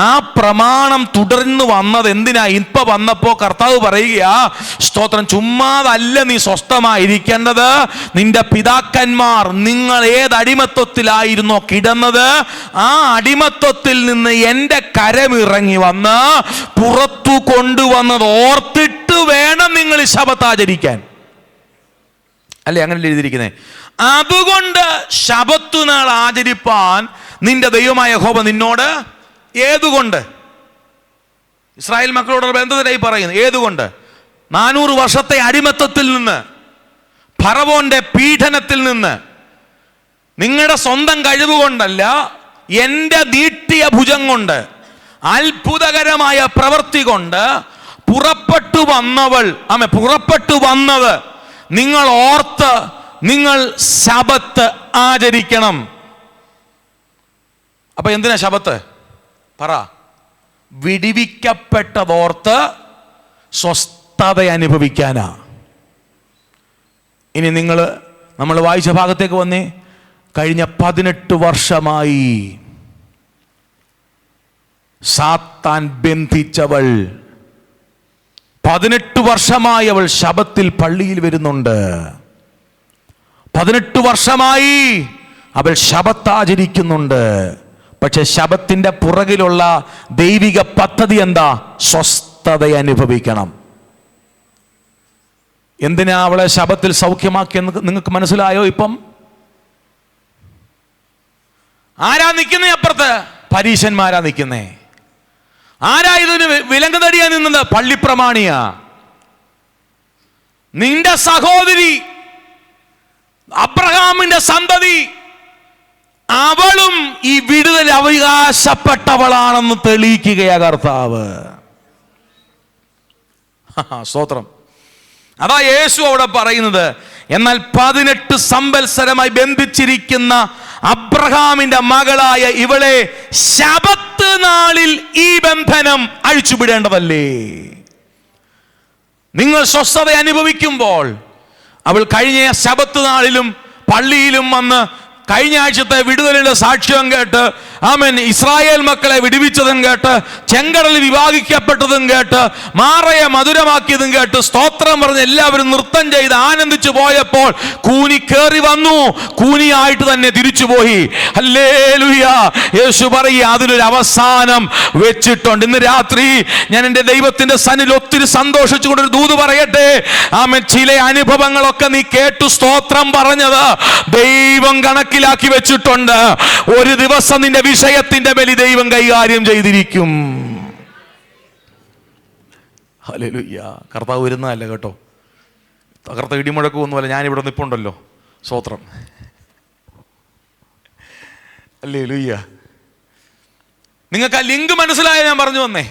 ആ പ്രമാണം തുടർന്ന് വന്നത് എന്തിനാ? ഇപ്പൊ വന്നപ്പോ കർത്താവ് പറയുകയാ, സ്തോത്രം, ചുമ്മാതല്ല നീ സ്വസ്ഥമായിരിക്കേണ്ടത്. നിന്റെ പിതാക്കന്മാർ നിങ്ങൾ ഏത് അടിമത്വത്തിലായിരുന്നോ കിടന്നത്, ആ അടിമത്വത്തിൽ നിന്ന് എൻ്റെ കരമിറങ്ങി വന്ന് പുറത്തു കൊണ്ടുവന്നത് ഓർത്തിട്ട് വേണം നിങ്ങൾ ശബത്ത് ആചരിക്കാൻ. അല്ലേ? അങ്ങനെ എഴുതിയിരിക്കുന്നത്. അതുകൊണ്ട് ശബത്ത് നാൾ ആചരിപ്പാൻ നിന്റെ ദൈവമായ യഹോവ നിന്നോട്. ഏതുകൊണ്ട്? ഇസ്രായേൽ മക്കളോട് ബന്ധത്തിലായി പറയുന്നത്. ഏതുകൊണ്ട്? 400 വർഷത്തെ അടിമത്തത്തിൽ നിന്ന്, ഫറവോന്റെ പീഡനത്തിൽ നിന്ന്, നിങ്ങളുടെ സ്വന്തം കഴിവ് കൊണ്ടല്ല, എൻ്റെ നീട്ടിയ ഭുജം കൊണ്ട്, അത്ഭുതകരമായ പ്രവൃത്തി കൊണ്ട് പുറപ്പെട്ടു വന്നത് നിങ്ങൾ ഓർത്ത് നിങ്ങൾ ശബത്ത് ആചരിക്കണം. അപ്പൊ എന്തിനാ ശബത്ത്? പറ. വിടിവിക്കപ്പെട്ടതോർത്ത് സ്വസ്ഥത അനുഭവിക്കാനാ. ഇനി നമ്മൾ വായിച്ച ഭാഗത്തേക്ക് വന്നേ. കഴിഞ്ഞ 18 വർഷമായി സാത്താൻ ബന്ധിച്ചവൾ, 18 വർഷമായി അവൾ ശബത്തിൽ പള്ളിയിൽ വരുന്നുണ്ട്. 18 വർഷമായി അവൾ ശബത്ത് ആചരിക്കുന്നുണ്ട്. പക്ഷെ ശബത്തിന്റെ പുറകിലുള്ള ദൈവിക പദ്ധതി എന്താ? സ്വസ്ഥത അനുഭവിക്കണം. എന്തിനാ അവളെ ശബത്തിൽ സൗഖ്യമാക്കിയെന്ന് നിങ്ങൾക്ക് മനസ്സിലായോ? ഇപ്പം ആരാ നിൽക്കുന്നേ? അപ്പുറത്ത് പരീശന്മാരാ നിൽക്കുന്നേ. ആരാ ഇതിന് വിലങ്ങുതടിയാ നിന്നത്? പള്ളിപ്രമാണിയാ. നിന്റെ സഹോദരി അബ്രഹാമിന്റെ സന്തതി, അവളും ഈ വിടുതൽ അവകാശപ്പെട്ടവളാണെന്ന് തെളിയിക്കുകയാ കർത്താവ്. സ്തോത്രം. അതാ യേശു അവിടെ പറയുന്നത്. എന്നാൽ 18 സംവത്സരമായി ബന്ധിച്ചിരിക്കുന്ന അബ്രഹാമിന്റെ മകളായ ഇവളെ ശബത്ത് നാളിൽ ഈ ബന്ധനം അഴിച്ചുവിടേണ്ടതല്ലേ? നിങ്ങൾ സ്വസ്ഥത അനുഭവിക്കുമ്പോൾ അവൾ കഴിഞ്ഞ ശബത്ത് നാളിലും പള്ളിയിലും വന്ന് കഴിഞ്ഞ ആഴ്ചത്തെ വിടുതലിന്റെ സാക്ഷ്യം കേട്ട് ആമേൻ, ഇസ്രായേൽ മക്കളെ വിടുവിച്ചതും കേട്ട്, ചെങ്കടൽ വിഭാഗിക്കപ്പെട്ടതും കേട്ട്, മാറയെ മധുരമാക്കിയതും കേട്ട് സ്തോത്രം പറഞ്ഞ് എല്ലാവരും നൃത്തം ചെയ്ത് ആനന്ദിച്ചു പോയപ്പോൾ കൂനി കയറി വന്നു. കൂനിയായിട്ട് തന്നെ തിരിച്ചുപോയി. ഹല്ലേലൂയ. യേശു പറയുക അതിനൊരു അവസാനം വെച്ചിട്ടുണ്ട്. ഇന്ന് രാത്രി ഞാൻ എൻ്റെ ദൈവത്തിന്റെ സന്നിധിയിൽ ഒത്തിരി സന്തോഷിച്ചുകൊണ്ടൊരു ദൂത് പറയട്ടെ. ആമേൻ, ചില അനുഭവങ്ങളൊക്കെ നീ കേട്ടു സ്തോത്രം പറഞ്ഞത് ദൈവം കണക്കിലാക്കി വെച്ചിട്ടുണ്ട്. ഒരു ദിവസം നിന്റെ വിഷയത്തിന്റെ മേൽ ദൈവം കൈകാര്യം ചെയ്തിരിക്കും. ഹല്ലേലൂയ. കർത്താവ് വരുന്നതല്ല കേട്ടോ, തകർത്ത ഇടിമുഴക്കൊന്നുമല്ല. ഞാനിവിടെ നിൽപ്പുണ്ടല്ലോ. സ്തോത്രം. ഹല്ലേലൂയ. നിങ്ങൾക്ക് ആ ലിങ്ക് മനസ്സിലായ ഞാൻ പറഞ്ഞു വന്നേ.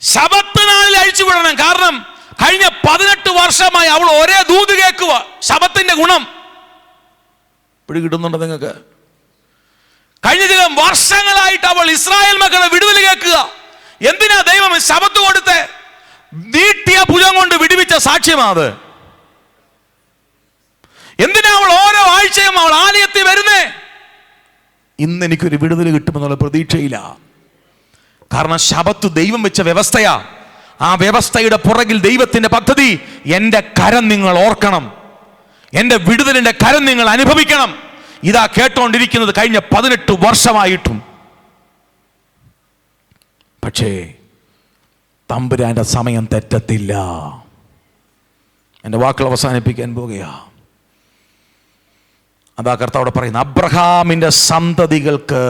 ശബത്ത് നാളിൽ അഴിച്ചുവിടണം. കാരണം കഴിഞ്ഞ 18 വർഷമായി അവൾ ഒരേ ദൂത് കേൾക്കുക. ശബത്തിന്റെ ഗുണം പിടി കിട്ടുന്നുണ്ടോ നിങ്ങൾക്ക്? കഴിഞ്ഞ ചില വർഷങ്ങളായിട്ട് അവൾ ഇസ്രായേൽ മക്കളെ വിടുതൽ കേൾക്കുക. എന്തിനാ ദൈവം ശബത്ത് കൊടുത്ത്? നീട്ടിയ ഭുജം കൊണ്ട് വിടുവിച്ച സാക്ഷ്യമാത്. എന്തിനാ അവൾ ഓരോ ആഴ്ചയും അവൾ ആലയത്തിൽ വരുന്നേ? ഇന്ന് എനിക്കൊരു വിടുതൽ കിട്ടുമെന്നുള്ള പ്രതീക്ഷയില്ല. കാരണം ശബത്ത് ദൈവം വെച്ച വ്യവസ്ഥയാ. ആ വ്യവസ്ഥയുടെ പുറകിൽ ദൈവത്തിന്റെ പദ്ധതി. എൻ്റെ കരം നിങ്ങൾ ഓർക്കണം, എൻ്റെ വിടുതലിന്റെ കരം നിങ്ങൾ അനുഭവിക്കണം. ഇതാ കേട്ടോണ്ടിരിക്കുന്നത് കഴിഞ്ഞ 18 വർഷമായിട്ടും. പക്ഷേ തമ്പുരാന്റെ സമയം തെറ്റത്തില്ല. എൻ്റെ വാക്കുകൾ അവസാനിപ്പിക്കാൻ പോകുകയാ. അതാ കർത്താവ് പറയുന്നത്, അബ്രഹാമിൻ്റെ സന്തതികൾക്ക്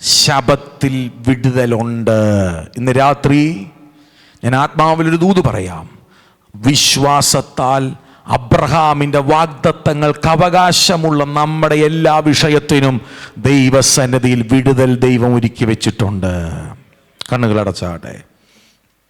ശബത്തിൽ വിടുതലുണ്ട്. ഇന്ന് രാത്രി ഞാൻ ആത്മാവിലൊരു ദൂത് പറയാം. വിശ്വാസത്താൽ അബ്രഹാമിൻ്റെ വാഗ്ദത്തങ്ങൾക്ക് അവകാശമുള്ള നമ്മുടെ എല്ലാ വിഷയത്തിനും ദൈവസന്നിധിയിൽ വിടുതൽ ദൈവം ഒരുക്കി വെച്ചിട്ടുണ്ട്. കണ്ണുകൾ അടച്ചാട്ടെ.